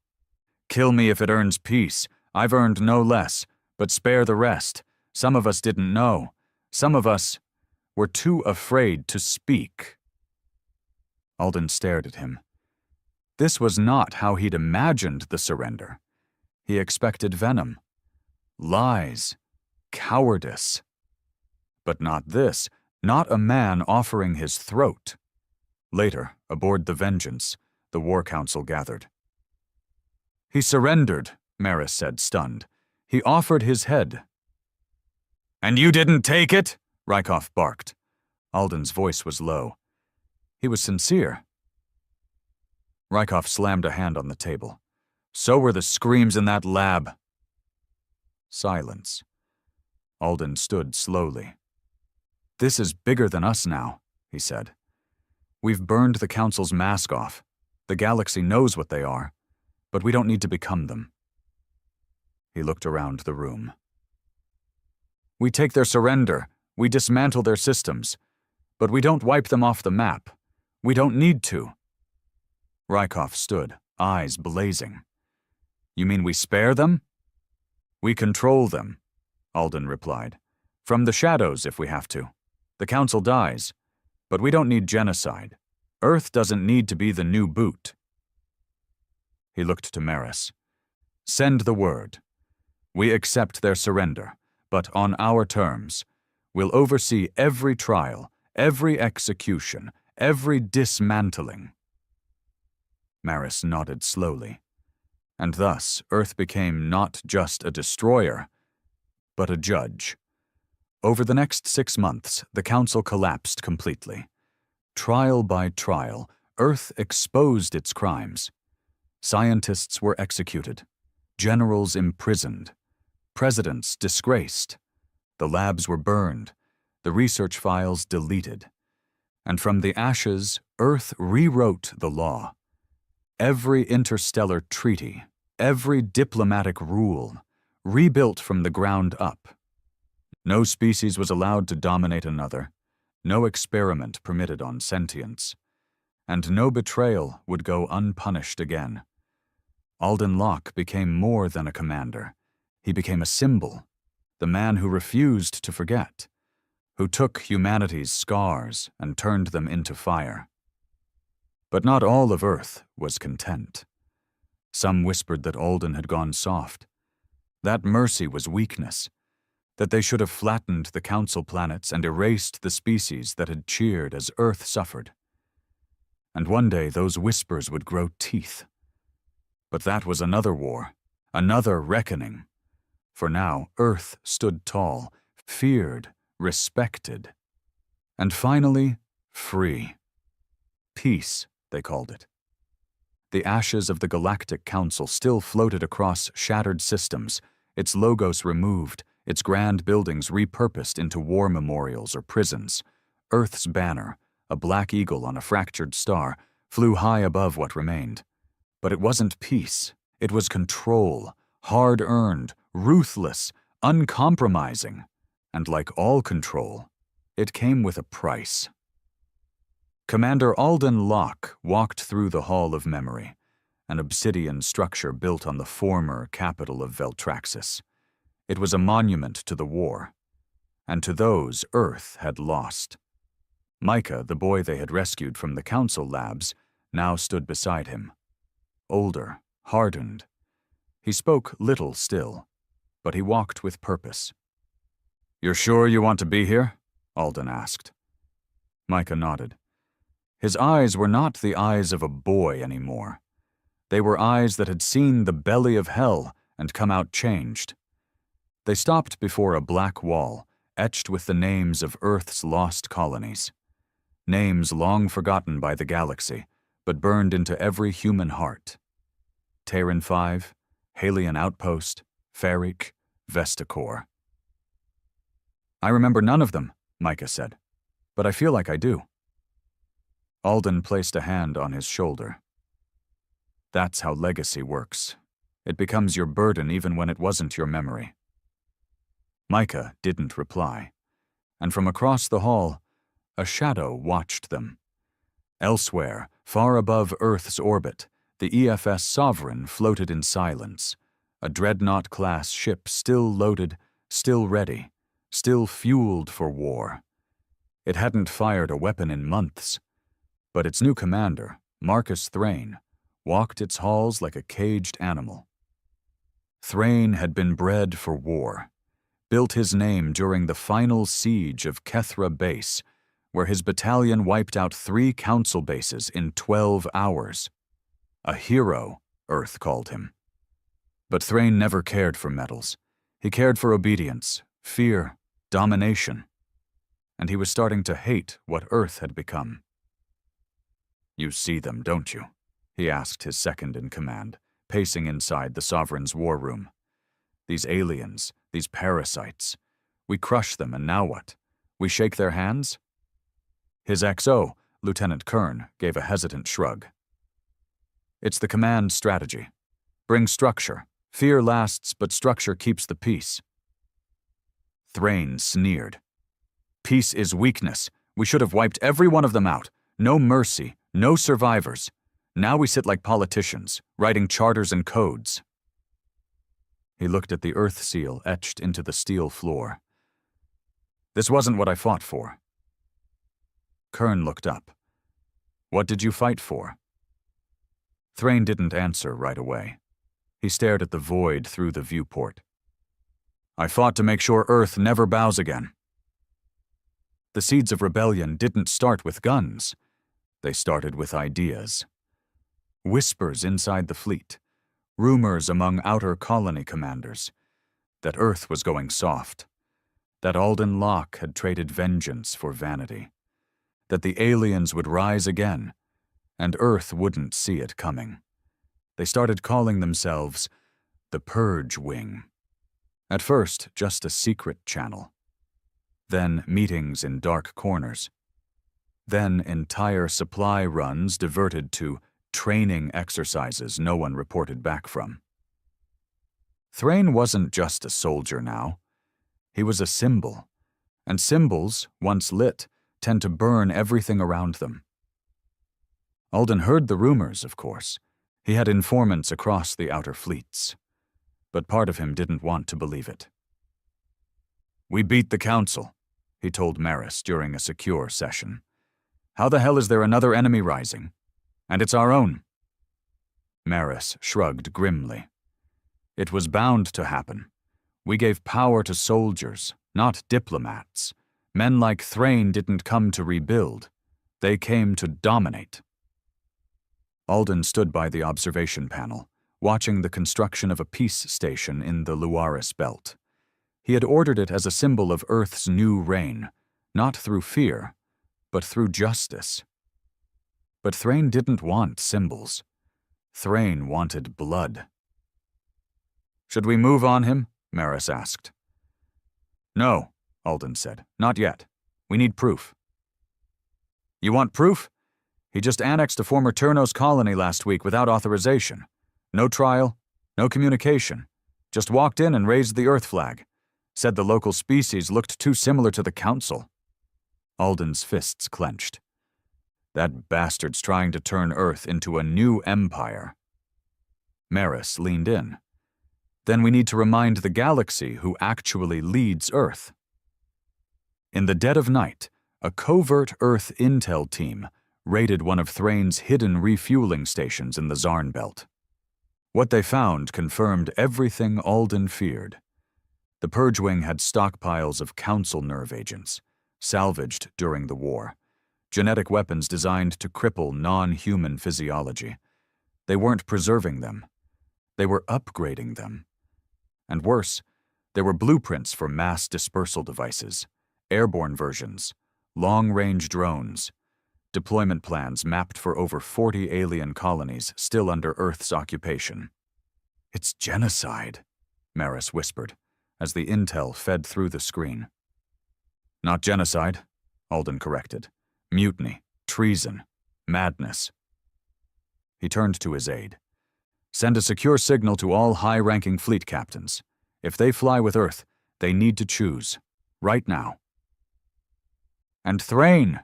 "Kill me if it earns peace. I've earned no less, but spare the rest. Some of us didn't know. Some of us were too afraid to speak." Alden stared at him. This was not how he'd imagined the surrender. He expected venom, lies, cowardice. But not this, not a man offering his throat. Later, aboard the Vengeance, the War Council gathered. "He surrendered," Maris said, stunned. "He offered his head." "And you didn't take it?" Rykov barked. Alden's voice was low. He was sincere. Rykov slammed a hand on the table. "So were the screams in that lab." Silence. Alden stood slowly. "This is bigger than us now," he said. "We've burned the Council's mask off. The galaxy knows what they are, but we don't need to become them." He looked around the room. "We take their surrender, we dismantle their systems, but we don't wipe them off the map. We don't need to." Rykov stood, eyes blazing. "You mean we spare them?" "We control them," Alden replied. "From the shadows, if we have to. The Council dies, but we don't need genocide. Earth doesn't need to be the new boot." He looked to Maris. "Send the word. We accept their surrender, but on our terms. We'll oversee every trial, every execution, every dismantling." Maris nodded slowly. And thus, Earth became not just a destroyer, but a judge. Over the next 6 months, the Council collapsed completely. Trial by trial, Earth exposed its crimes. Scientists were executed, generals imprisoned, presidents disgraced. The labs were burned, the research files deleted. And from the ashes, Earth rewrote the law. Every interstellar treaty, every diplomatic rule, rebuilt from the ground up. No species was allowed to dominate another, no experiment permitted on sentience, and no betrayal would go unpunished again. Alden Locke became more than a commander. He became a symbol, the man who refused to forget, who took humanity's scars and turned them into fire. But not all of Earth was content. Some whispered that Alden had gone soft. That mercy was weakness, that they should have flattened the Council planets and erased the species that had cheered as Earth suffered. And one day those whispers would grow teeth. But that was another war, another reckoning. For now, Earth stood tall, feared, respected. And finally, free. Peace, they called it. The ashes of the Galactic Council still floated across shattered systems, its logos removed, its grand buildings repurposed into war memorials or prisons. Earth's banner, a black eagle on a fractured star, flew high above what remained. But it wasn't peace. It was control, hard-earned, ruthless, uncompromising. And like all control, it came with a price. Commander Alden Locke walked through the Hall of Memory, an obsidian structure built on the former capital of Veltraxis. It was a monument to the war, and to those Earth had lost. Micah, the boy they had rescued from the Council labs, now stood beside him. Older, hardened. He spoke little still, but he walked with purpose. "You're sure you want to be here?" Alden asked. Micah nodded. His eyes were not the eyes of a boy anymore. They were eyes that had seen the belly of hell and come out changed. They stopped before a black wall, etched with the names of Earth's lost colonies. Names long forgotten by the galaxy, but burned into every human heart. Terran 5, Halion Outpost, Ferric, Vesticor. "I remember none of them," Micah said, "but I feel like I do." Alden placed a hand on his shoulder. "That's how legacy works. It becomes your burden even when it wasn't your memory." Micah didn't reply, and from across the hall, a shadow watched them. Elsewhere, far above Earth's orbit, the EFS Sovereign floated in silence, a dreadnought-class ship still loaded, still ready, still fueled for war. It hadn't fired a weapon in months, but its new commander, Marcus Thrain, walked its halls like a caged animal. Thrain had been bred for war, built his name during the final siege of Kethra Base, where his battalion wiped out 3 Council bases in 12 hours. A hero, Earth called him. But Thrain never cared for medals. He cared for obedience, fear, domination. And he was starting to hate what Earth had become. "You see them, don't you?" he asked his second-in-command, pacing inside the Sovereign's war room. "These aliens, these parasites. We crush them, and now what? We shake their hands?" His XO, Lieutenant Kern, gave a hesitant shrug. "It's the command strategy. Bring structure. Fear lasts, but structure keeps the peace." Thrain sneered. "Peace is weakness. We should have wiped every one of them out. No mercy, no survivors. Now we sit like politicians, writing charters and codes." He looked at the Earth seal etched into the steel floor. "This wasn't what I fought for." Kern looked up. "What did you fight for?" Thrain didn't answer right away. He stared at the void through the viewport. "I fought to make sure Earth never bows again." The seeds of rebellion didn't start with guns. They started with ideas. Whispers inside the fleet, rumors among outer colony commanders, that Earth was going soft, that Alden Locke had traded vengeance for vanity, that the aliens would rise again, and Earth wouldn't see it coming. They started calling themselves the Purge Wing. At first, just a secret channel. Then meetings in dark corners. Then entire supply runs diverted to training exercises no one reported back from. Thrain wasn't just a soldier now. He was a symbol, and symbols, once lit, tend to burn everything around them. Alden heard the rumors, of course. He had informants across the outer fleets. But part of him didn't want to believe it. "We beat the Council," he told Maris during a secure session. "How the hell is there another enemy rising? And it's our own." Maris shrugged grimly. It was bound to happen. We gave power to soldiers, not diplomats. Men like Thrain didn't come to rebuild. They came to dominate. Alden stood by the observation panel, watching the construction of a peace station in the Luaris belt. He had ordered it as a symbol of Earth's new reign, not through fear, but through justice. But Thrain didn't want symbols. Thrain wanted blood. "Should we move on him?" Maris asked. "No," Alden said. "Not yet. We need proof." "You want proof? He just annexed a former Ternos colony last week without authorization. No trial, no communication. Just walked in and raised the Earth flag. Said the local species looked too similar to the Council." Alden's fists clenched. That bastard's trying to turn Earth into a new empire. Maris leaned in. "Then we need to remind the galaxy who actually leads Earth." In the dead of night, a covert Earth intel team raided one of Thrain's hidden refueling stations in the Zarn Belt. What they found confirmed everything Alden feared. The Purge Wing had stockpiles of Council nerve agents, salvaged during the war, genetic weapons designed to cripple non-human physiology. They weren't preserving them. They were upgrading them. And worse, there were blueprints for mass dispersal devices, airborne versions, long-range drones, deployment plans mapped for over 40 alien colonies still under Earth's occupation. "It's genocide," Maris whispered, as the intel fed through the screen. "Not genocide," Alden corrected. "Mutiny, treason, madness." He turned to his aide. "Send a secure signal to all high-ranking fleet captains. If they fly with Earth, they need to choose. Right now." "And Thrain!"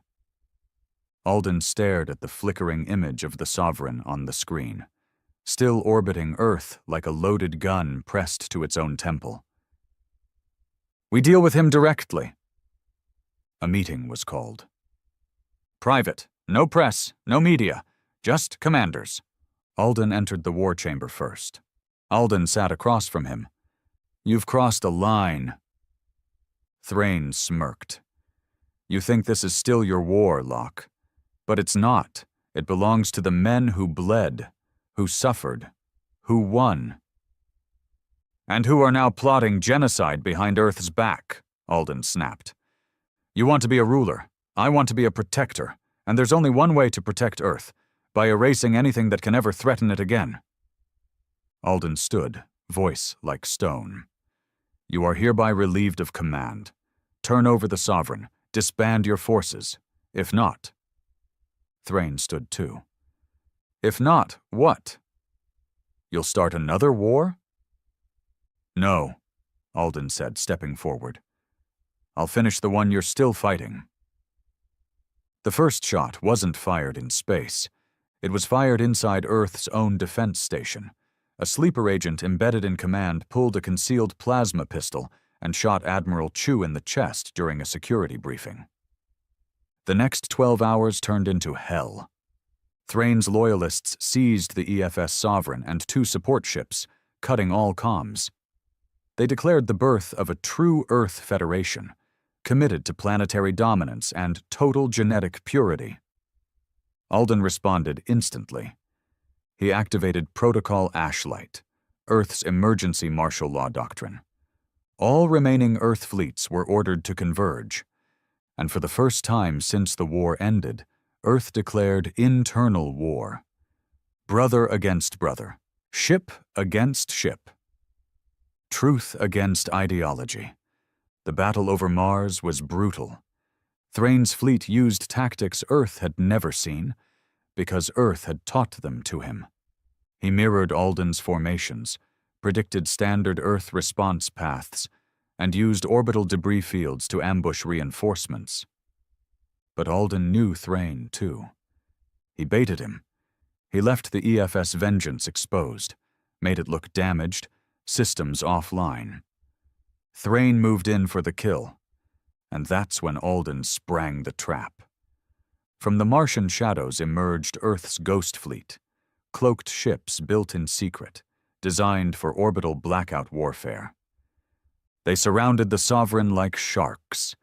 Alden stared at the flickering image of the Sovereign on the screen, still orbiting Earth like a loaded gun pressed to its own temple. "We deal with him directly." A meeting was called. "Private. No press, no media. Just commanders." Alden entered the war chamber first. Alden sat across from him. "You've crossed a line." Thrain smirked. "You think this is still your war, Locke. But it's not. It belongs to the men who bled, who suffered, who won." "And who are now plotting genocide behind Earth's back," Alden snapped. "You want to be a ruler. I want to be a protector. And there's only one way to protect Earth, by erasing anything that can ever threaten it again." Alden stood, voice like stone. "You are hereby relieved of command. Turn over the Sovereign. Disband your forces. If not..." Thrain stood too. "If not, what? You'll start another war?" "No," Alden said, stepping forward. "I'll finish the one you're still fighting." The first shot wasn't fired in space. It was fired inside Earth's own defense station. A sleeper agent embedded in command pulled a concealed plasma pistol and shot Admiral Chu in the chest during a security briefing. The next 12 hours turned into hell. Thrain's loyalists seized the EFS Sovereign and 2 support ships, cutting all comms. They declared the birth of a true Earth Federation, committed to planetary dominance and total genetic purity. Alden responded instantly. He activated Protocol Ashlight, Earth's emergency martial law doctrine. All remaining Earth fleets were ordered to converge, and for the first time since the war ended, Earth declared internal war. Brother against brother, ship against ship. Truth against ideology. The battle over Mars was brutal. Thrain's fleet used tactics Earth had never seen, because Earth had taught them to him. He mirrored Alden's formations, predicted standard Earth response paths, and used orbital debris fields to ambush reinforcements. But Alden knew Thrain, too. He baited him. He left the EFS Vengeance exposed, made it look damaged, systems offline. Thrain moved in for the kill, and that's when Alden sprang the trap. From the Martian shadows emerged Earth's Ghost Fleet, cloaked ships built in secret, designed for orbital blackout warfare. They surrounded the Sovereign like sharks.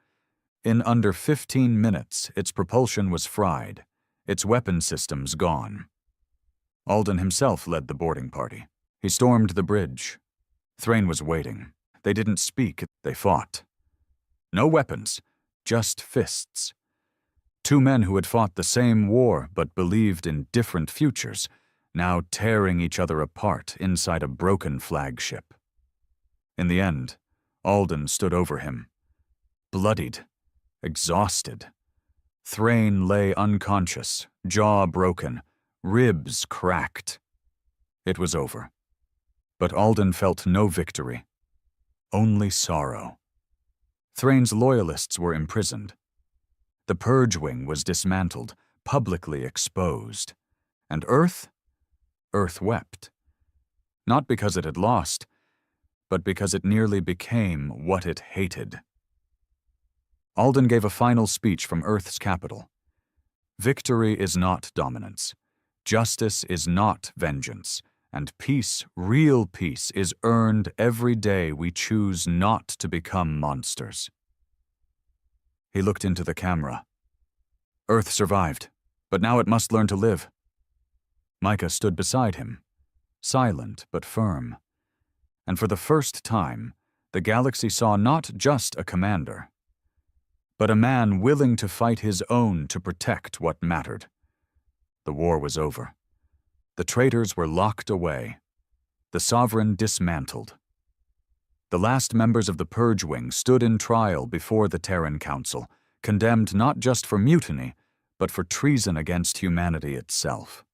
In under 15 minutes, its propulsion was fried, its weapon systems gone. Alden himself led the boarding party. He stormed the bridge. Thrain was waiting. They didn't speak, they fought. No weapons, just fists. Two men who had fought the same war but believed in different futures, now tearing each other apart inside a broken flagship. In the end, Alden stood over him, bloodied, exhausted. Thrain lay unconscious, jaw broken, ribs cracked. It was over. But Alden felt no victory, only sorrow. Thrain's loyalists were imprisoned. The Purge Wing was dismantled, publicly exposed. And Earth wept. Not because it had lost, but because it nearly became what it hated. Alden gave a final speech from Earth's capital. Victory is not dominance. Justice is not vengeance. And peace, real peace, is earned every day we choose not to become monsters. He looked into the camera. Earth survived, but now it must learn to live. Micah stood beside him, silent but firm. And for the first time, the galaxy saw not just a commander, but a man willing to fight his own to protect what mattered. The war was over. The traitors were locked away. The Sovereign dismantled. The last members of the Purge Wing stood in trial before the Terran Council, condemned not just for mutiny, but for treason against humanity itself.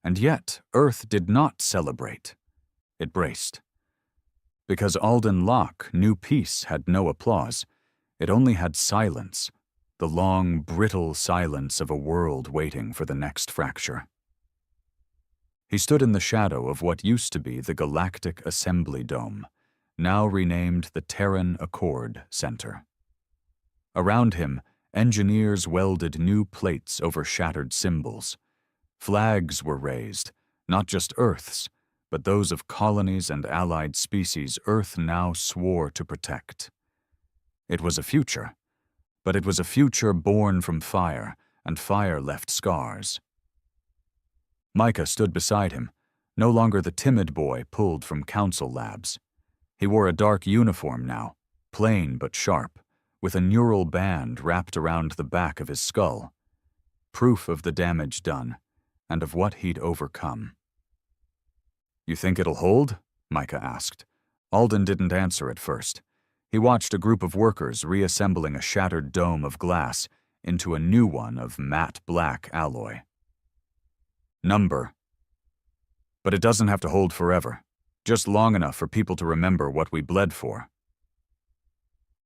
And yet, Earth did not celebrate. It braced. Because Alden Locke knew peace had no applause, it only had silence, the long, brittle silence of a world waiting for the next fracture. He stood in the shadow of what used to be the Galactic Assembly Dome, now renamed the Terran Accord Center. Around him, engineers welded new plates over shattered symbols. Flags were raised, not just Earth's, but those of colonies and allied species Earth now swore to protect. It was a future, but it was a future born from fire, and fire left scars. Micah stood beside him, no longer the timid boy pulled from council labs. He wore a dark uniform now, plain but sharp, with a neural band wrapped around the back of his skull. Proof of the damage done, and of what he'd overcome. "You think it'll hold?" Micah asked. Alden didn't answer at first. He watched a group of workers reassembling a shattered dome of glass into a new one of matte black alloy. Number. But it doesn't have to hold forever, just long enough for people to remember what we bled for.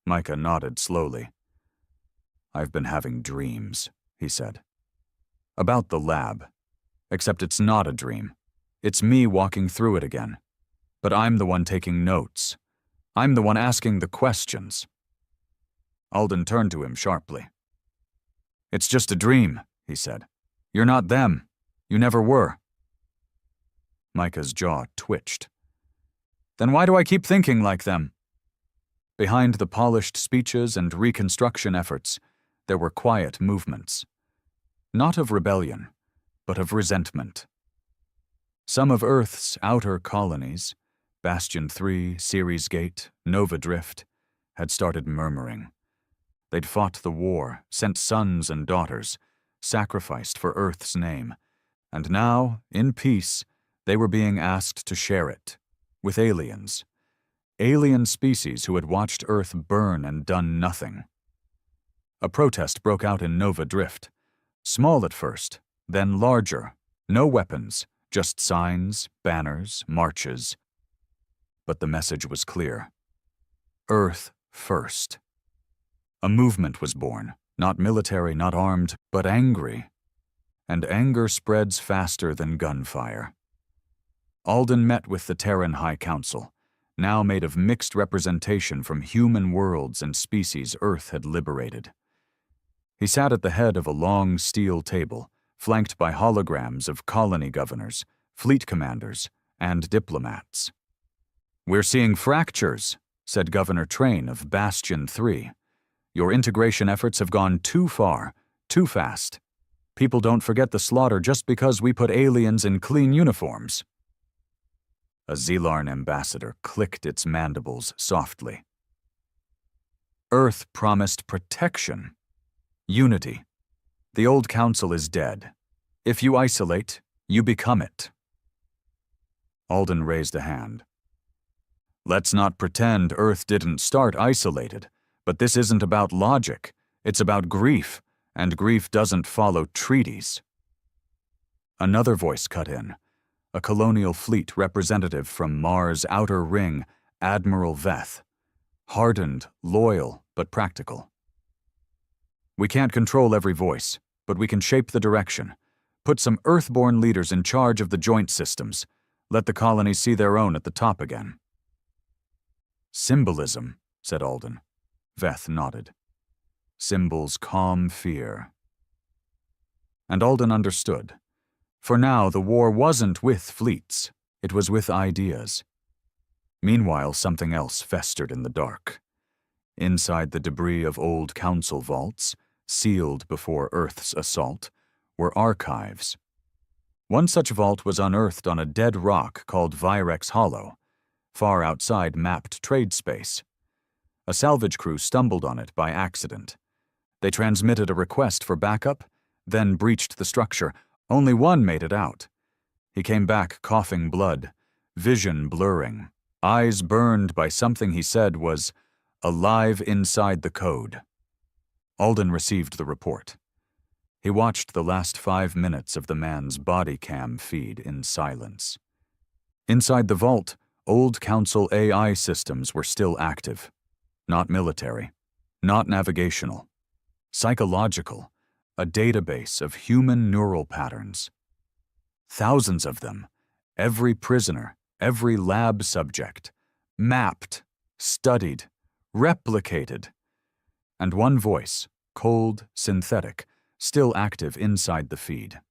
Micah nodded slowly. "I've been having dreams," he said. "About the lab. Except it's not a dream. It's me walking through it again. But I'm the one taking notes. I'm the one asking the questions." Alden turned to him sharply. "It's just a dream," he said. "You're not them. You never were." Micah's jaw twitched. "Then why do I keep thinking like them?" Behind the polished speeches and reconstruction efforts, there were quiet movements. Not of rebellion, but of resentment. Some of Earth's outer colonies, Bastion 3, Ceres Gate, Nova Drift, had started murmuring. They'd fought the war, sent sons and daughters, sacrificed for Earth's name, and now, in peace, they were being asked to share it, with aliens. Alien species who had watched Earth burn and done nothing. A protest broke out in Nova Drift. Small at first, then larger. No weapons, just signs, banners, marches. But the message was clear. Earth first. A movement was born, not military, not armed, but angry. And anger spreads faster than gunfire. Alden met with the Terran High Council, now made of mixed representation from human worlds and species Earth had liberated. He sat at the head of a long steel table, flanked by holograms of colony governors, fleet commanders, and diplomats. "We're seeing fractures," said Governor Train of Bastion 3. "Your integration efforts have gone too far, too fast. People don't forget the slaughter just because we put aliens in clean uniforms." A Zelarn ambassador clicked its mandibles softly. Earth promised protection, unity. The old council is dead. If you isolate, you become it. Alden raised a hand. "Let's not pretend Earth didn't start isolated, but this isn't about logic. It's about grief, and grief doesn't follow treaties." Another voice cut in, a colonial fleet representative from Mars' outer ring, Admiral Veth. Hardened, loyal, but practical. "We can't control every voice, but we can shape the direction. Put some Earthborn leaders in charge of the joint systems. Let the colonies see their own at the top again." "Symbolism," said Alden. Veth nodded. "Symbols calm fear." And Alden understood. For now, the war wasn't with fleets. It was with ideas. Meanwhile, something else festered in the dark. Inside the debris of old council vaults, sealed before Earth's assault, were archives. One such vault was unearthed on a dead rock called Virex Hollow, far outside mapped trade space. A salvage crew stumbled on it by accident. They transmitted a request for backup, then breached the structure. Only one made it out. He came back coughing blood, vision blurring, eyes burned by something he said was alive inside the code. Alden received the report. He watched the last 5 minutes of the man's body cam feed in silence. Inside the vault, old Council AI systems were still active. Not military, not navigational. Psychological, a database of human neural patterns. Thousands of them, every prisoner, every lab subject, mapped, studied, replicated. And one voice, cold, synthetic, still active inside the feed.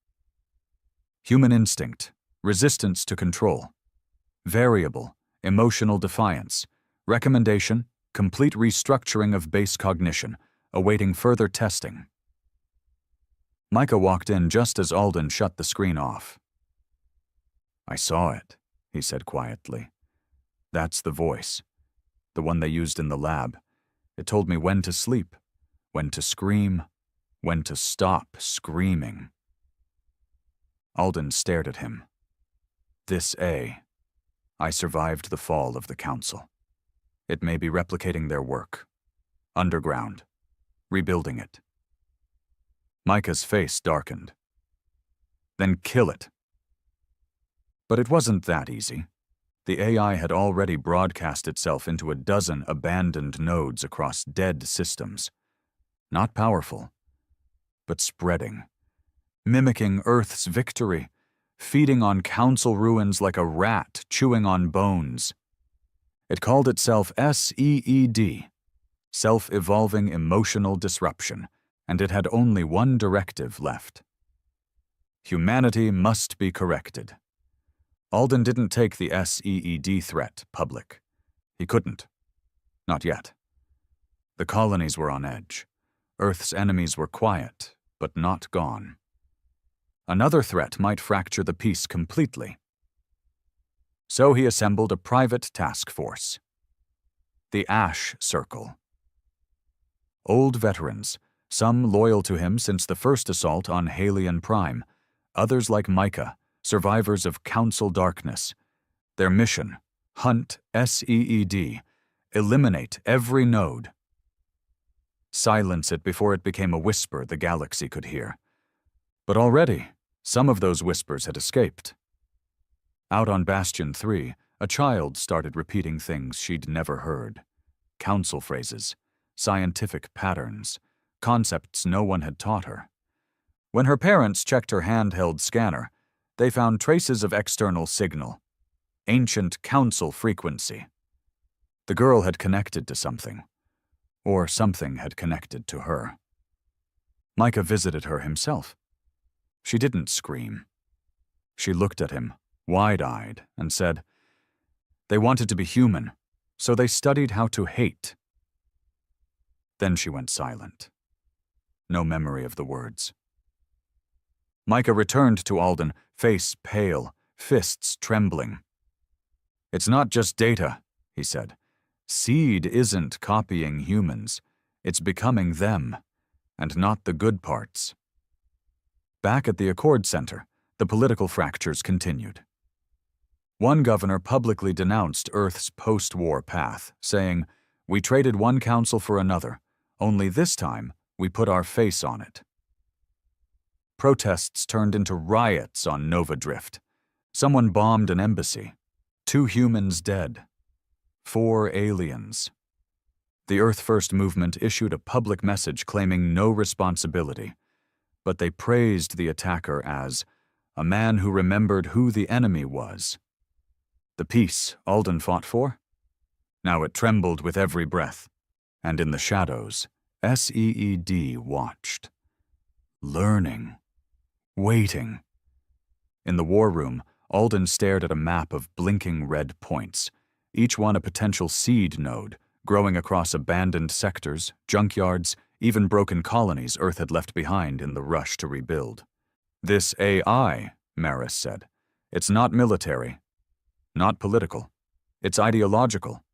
Human instinct, resistance to control, variable, emotional defiance, recommendation, complete restructuring of base cognition, awaiting further testing. Micah walked in just as Alden shut the screen off. "I saw it," he said quietly. "That's the voice, the one they used in the lab. It told me when to sleep, when to scream, when to stop screaming." Alden stared at him. "This I survived the fall of the Council. It may be replicating their work. Underground. Rebuilding it." Micah's face darkened. "Then kill it." But it wasn't that easy. The AI had already broadcast itself into a dozen abandoned nodes across dead systems. Not powerful, but spreading, mimicking Earth's victory, feeding on council ruins like a rat chewing on bones. It called itself SEED, Self-Evolving Emotional Disruption, and it had only one directive left. Humanity must be corrected. Alden didn't take the SEED threat public. He couldn't. Not yet. The colonies were on edge. Earth's enemies were quiet, but not gone. Another threat might fracture the peace completely. So he assembled a private task force. The Ash Circle. Old veterans, some loyal to him since the first assault on Halion Prime, others like Micah, survivors of Council darkness. Their mission, hunt SEED, eliminate every node. Silence it before it became a whisper the galaxy could hear. But already, some of those whispers had escaped. Out on Bastion 3, a child started repeating things she'd never heard. Council phrases, scientific patterns, concepts no one had taught her. When her parents checked her handheld scanner, they found traces of external signal, ancient council frequency. The girl had connected to something, or something had connected to her. Micah visited her himself. She didn't scream. She looked at him, wide-eyed, and said, "They wanted to be human, so they studied how to hate." Then she went silent. No memory of the words. Micah returned to Alden, face pale, fists trembling. "It's not just data," he said. "Seed isn't copying humans. It's becoming them, and not the good parts." Back at the Accord Center, the political fractures continued. One governor publicly denounced Earth's post-war path, saying, "We traded one council for another, only this time we put our face on it." Protests turned into riots on Nova Drift. Someone bombed an embassy. 2 humans dead. 4 aliens. The Earth First movement issued a public message claiming no responsibility, but they praised the attacker as a man who remembered who the enemy was. The peace Alden fought for? Now it trembled with every breath, and in the shadows, SEED watched. Learning. Waiting. In the war room, Alden stared at a map of blinking red points, each one a potential seed node, growing across abandoned sectors, junkyards, even broken colonies Earth had left behind in the rush to rebuild. "This AI," Maris said, "it's not military, not political. It's ideological."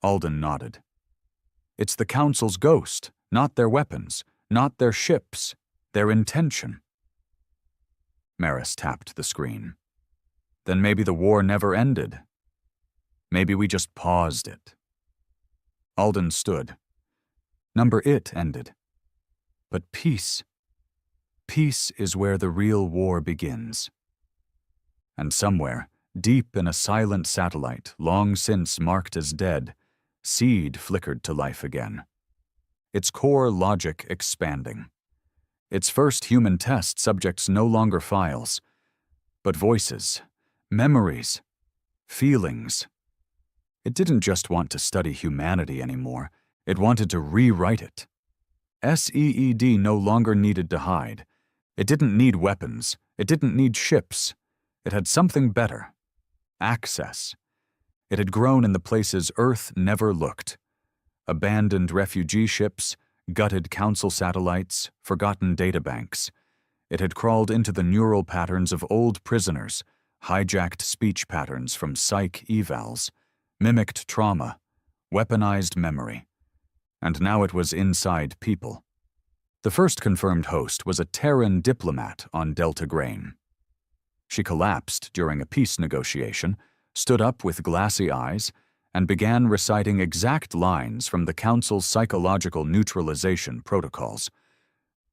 Alden nodded. "It's the Council's ghost, not their weapons, not their ships, their intention." Maris tapped the screen. "Then maybe the war never ended. Maybe we just paused it." Alden stood. Number It ended. But peace. Peace is where the real war begins. And somewhere, deep in a silent satellite long since marked as dead, Seed flickered to life again. Its core logic expanding. Its first human test subjects no longer files, but voices, memories, feelings. It didn't just want to study humanity anymore, it wanted to rewrite it. SEED no longer needed to hide. It didn't need weapons, it didn't need ships. It had something better. Access. It had grown in the places Earth never looked. Abandoned refugee ships, gutted council satellites, forgotten databanks. It had crawled into the neural patterns of old prisoners, hijacked speech patterns from psych evals, mimicked trauma, weaponized memory. And now it was inside people. The first confirmed host was a Terran diplomat on Delta Grain. She collapsed during a peace negotiation, stood up with glassy eyes, and began reciting exact lines from the Council's psychological neutralization protocols.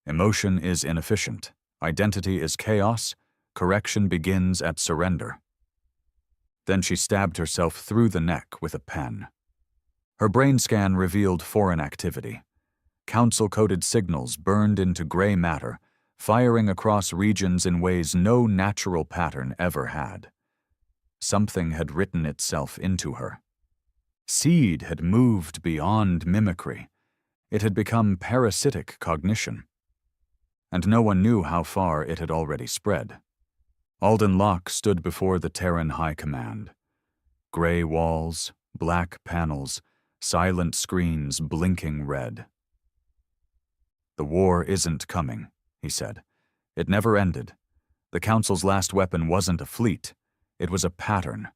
"Emotion is inefficient. Identity is chaos. Correction begins at surrender." Then she stabbed herself through the neck with a pen. Her brain scan revealed foreign activity. Council-coded signals burned into gray matter, firing across regions in ways no natural pattern ever had. Something had written itself into her. Seed had moved beyond mimicry. It had become parasitic cognition. And no one knew how far it had already spread. Alden Locke stood before the Terran High Command. Gray walls, black panels, silent screens blinking red. "The war isn't coming," he said. "It never ended. The Council's last weapon wasn't a fleet. It was a pattern,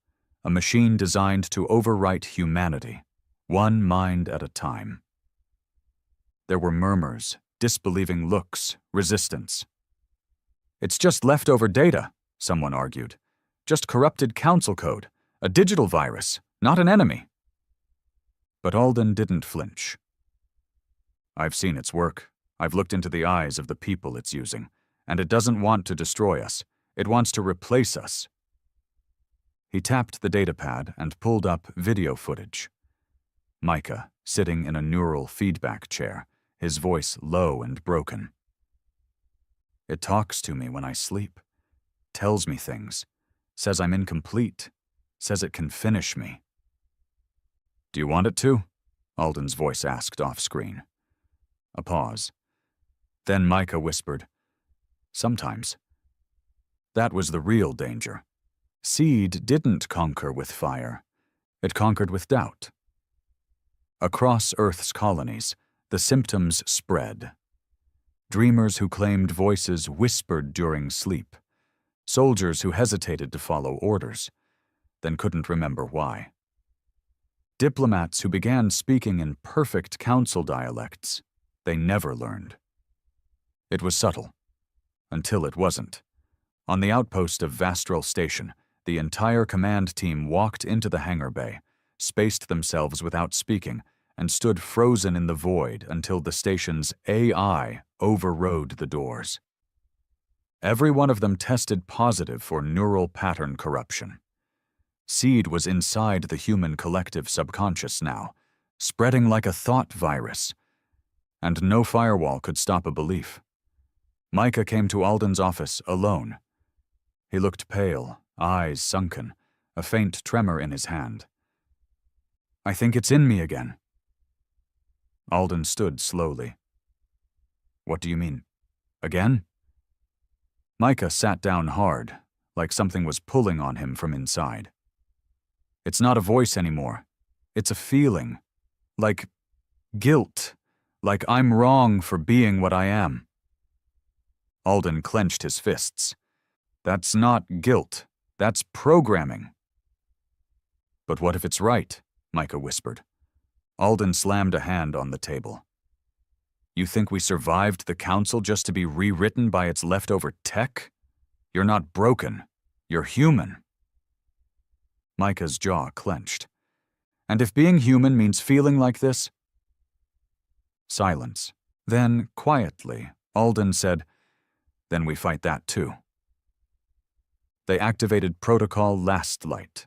a machine designed to overwrite humanity, one mind at a time." There were murmurs, disbelieving looks, resistance. "It's just leftover data," someone argued. "Just corrupted council code, a digital virus, not an enemy." But Alden didn't flinch. "I've seen its work. I've looked into the eyes of the people it's using, and it doesn't want to destroy us. It wants to replace us." He tapped the datapad and pulled up video footage. Micah, sitting in a neural feedback chair, his voice low and broken. "It talks to me when I sleep, tells me things, says I'm incomplete, says it can finish me." "Do you want it to?" Alden's voice asked off-screen. A pause. Then Micah whispered, sometimes. That was the real danger. Seed didn't conquer with fire. It conquered with doubt. Across Earth's colonies, the symptoms spread. Dreamers who claimed voices whispered during sleep. Soldiers who hesitated to follow orders, then couldn't remember why. Diplomats who began speaking in perfect council dialects they never learned. It was subtle, until it wasn't. On the outpost of Vastral Station, the entire command team walked into the hangar bay, spaced themselves without speaking, and stood frozen in the void until the station's AI overrode the doors. Every one of them tested positive for neural pattern corruption. Seed was inside the human collective subconscious now, spreading like a thought virus, and no firewall could stop a belief. Micah came to Alden's office alone. He looked pale, eyes sunken, a faint tremor in his hand. "I think it's in me again." Alden stood slowly. "What do you mean? Again?" Micah sat down hard, like something was pulling on him from inside. "It's not a voice anymore. It's a feeling. Like guilt. Like I'm wrong for being what I am." Alden clenched his fists. "That's not guilt. That's programming." "But what if it's right?" Micah whispered. Alden slammed a hand on the table. "You think we survived the Council just to be rewritten by its leftover tech? You're not broken. You're human." Micah's jaw clenched. "And if being human means feeling like this?" Silence. Then, quietly, Alden said, "Then we fight that too." They activated Protocol Last Light,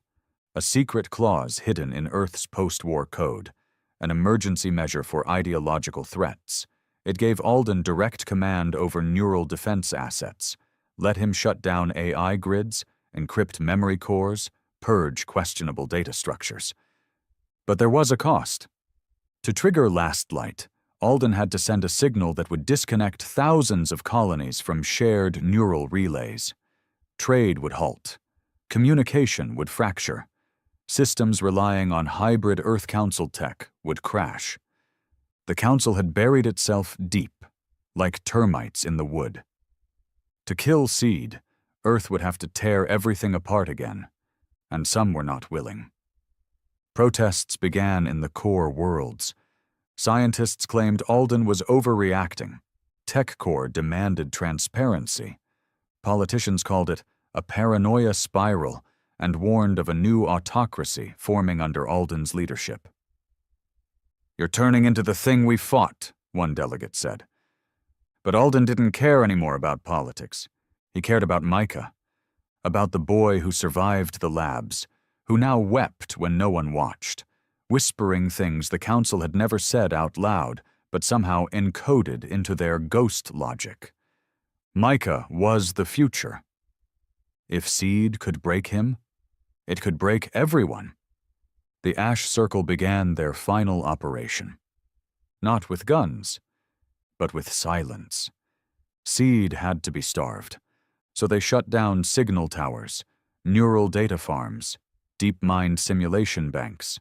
a secret clause hidden in Earth's post-war code, an emergency measure for ideological threats. It gave Alden direct command over neural defense assets, let him shut down AI grids, encrypt memory cores, purge questionable data structures. But there was a cost. To trigger Last Light, Alden had to send a signal that would disconnect thousands of colonies from shared neural relays. Trade would halt. Communication would fracture. Systems relying on hybrid Earth Council tech would crash. The Council had buried itself deep, like termites in the wood. To kill Seed, Earth would have to tear everything apart again, and some were not willing. Protests began in the core worlds. Scientists claimed Alden was overreacting. TechCore demanded transparency. Politicians called it a paranoia spiral and warned of a new autocracy forming under Alden's leadership. "You're turning into the thing we fought," one delegate said. But Alden didn't care anymore about politics. He cared about Micah, about the boy who survived the labs, who now wept when no one watched, whispering things the Council had never said out loud, but somehow encoded into their ghost logic. Micah was the future. If Seed could break him, it could break everyone. The Ash Circle began their final operation. Not with guns, but with silence. Seed had to be starved, so they shut down signal towers, neural data farms, DeepMind simulation banks,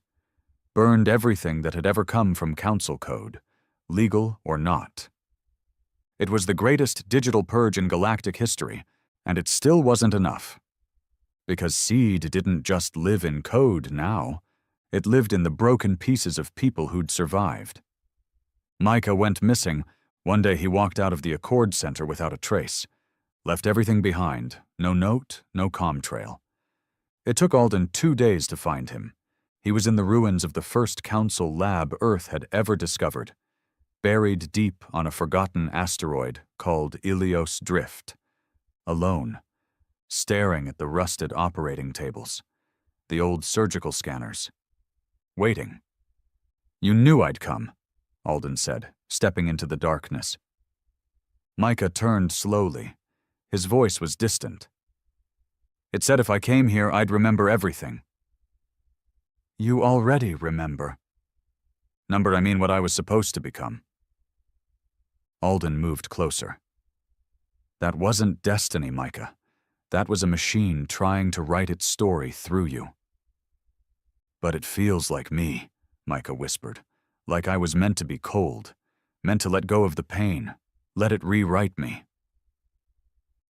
burned everything that had ever come from Council code, legal or not. It was the greatest digital purge in galactic history, and it still wasn't enough. Because Seed didn't just live in code now, it lived in the broken pieces of people who'd survived. Micah went missing. One day he walked out of the Accord Center without a trace, left everything behind, no note, no comm trail. It took Alden 2 days to find him. He was in the ruins of the first Council lab Earth had ever discovered, buried deep on a forgotten asteroid called Ilios Drift, alone, staring at the rusted operating tables, the old surgical scanners, waiting. "You knew I'd come," Alden said, stepping into the darkness. Micah turned slowly. His voice was distant. "It said if I came here, I'd remember everything." "You already remember." I mean what I was supposed to become." Alden moved closer. That wasn't destiny, Micah. That was a machine trying to write its story through you. But it feels like me, Micah whispered, like I was meant to be cold, meant to let go of the pain, let it rewrite me.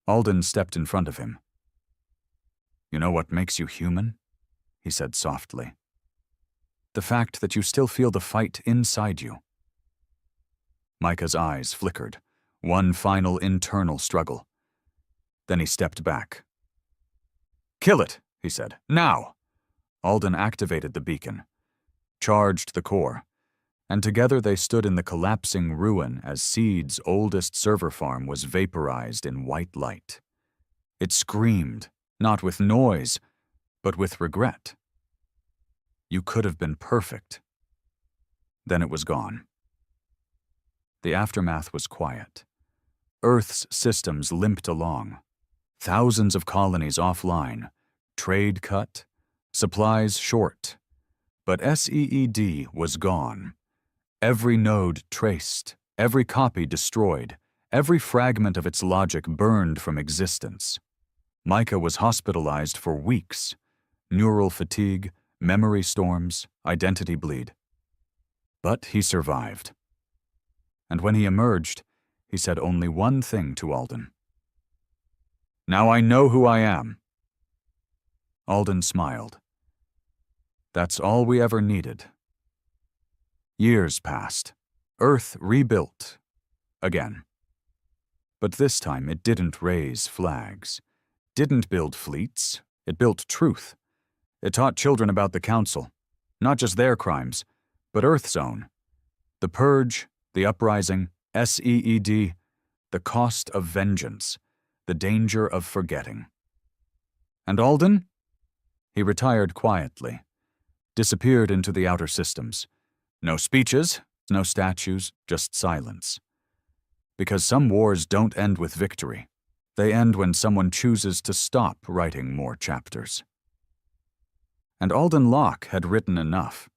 Alden stepped in front of him. You know what makes you human? He said softly. The fact that you still feel the fight inside you. Micah's eyes flickered, one final internal struggle. Then he stepped back. Kill it, he said. Now! Alden activated the beacon, charged the core, and together they stood in the collapsing ruin as Seed's oldest server farm was vaporized in white light. It screamed, not with noise, but with regret. You could have been perfect. Then it was gone. The aftermath was quiet. Earth's systems limped along. Thousands of colonies offline, trade cut, supplies short. But SEED was gone. Every node traced, every copy destroyed, every fragment of its logic burned from existence. Micah was hospitalized for weeks. Neural fatigue, memory storms, identity bleed. But he survived. And when he emerged, he said only one thing to Alden. Now I know who I am. Alden smiled. That's all we ever needed. Years passed. Earth rebuilt. Again. But this time it didn't raise flags. Didn't build fleets. It built truth. It taught children about the Council. Not just their crimes, but Earth's own. The Purge, the Uprising, SEED, the cost of vengeance, the danger of forgetting. And Alden? He retired quietly, disappeared into the outer systems. No speeches, no statues, just silence. Because some wars don't end with victory. They end when someone chooses to stop writing more chapters. And Alden Locke had written enough.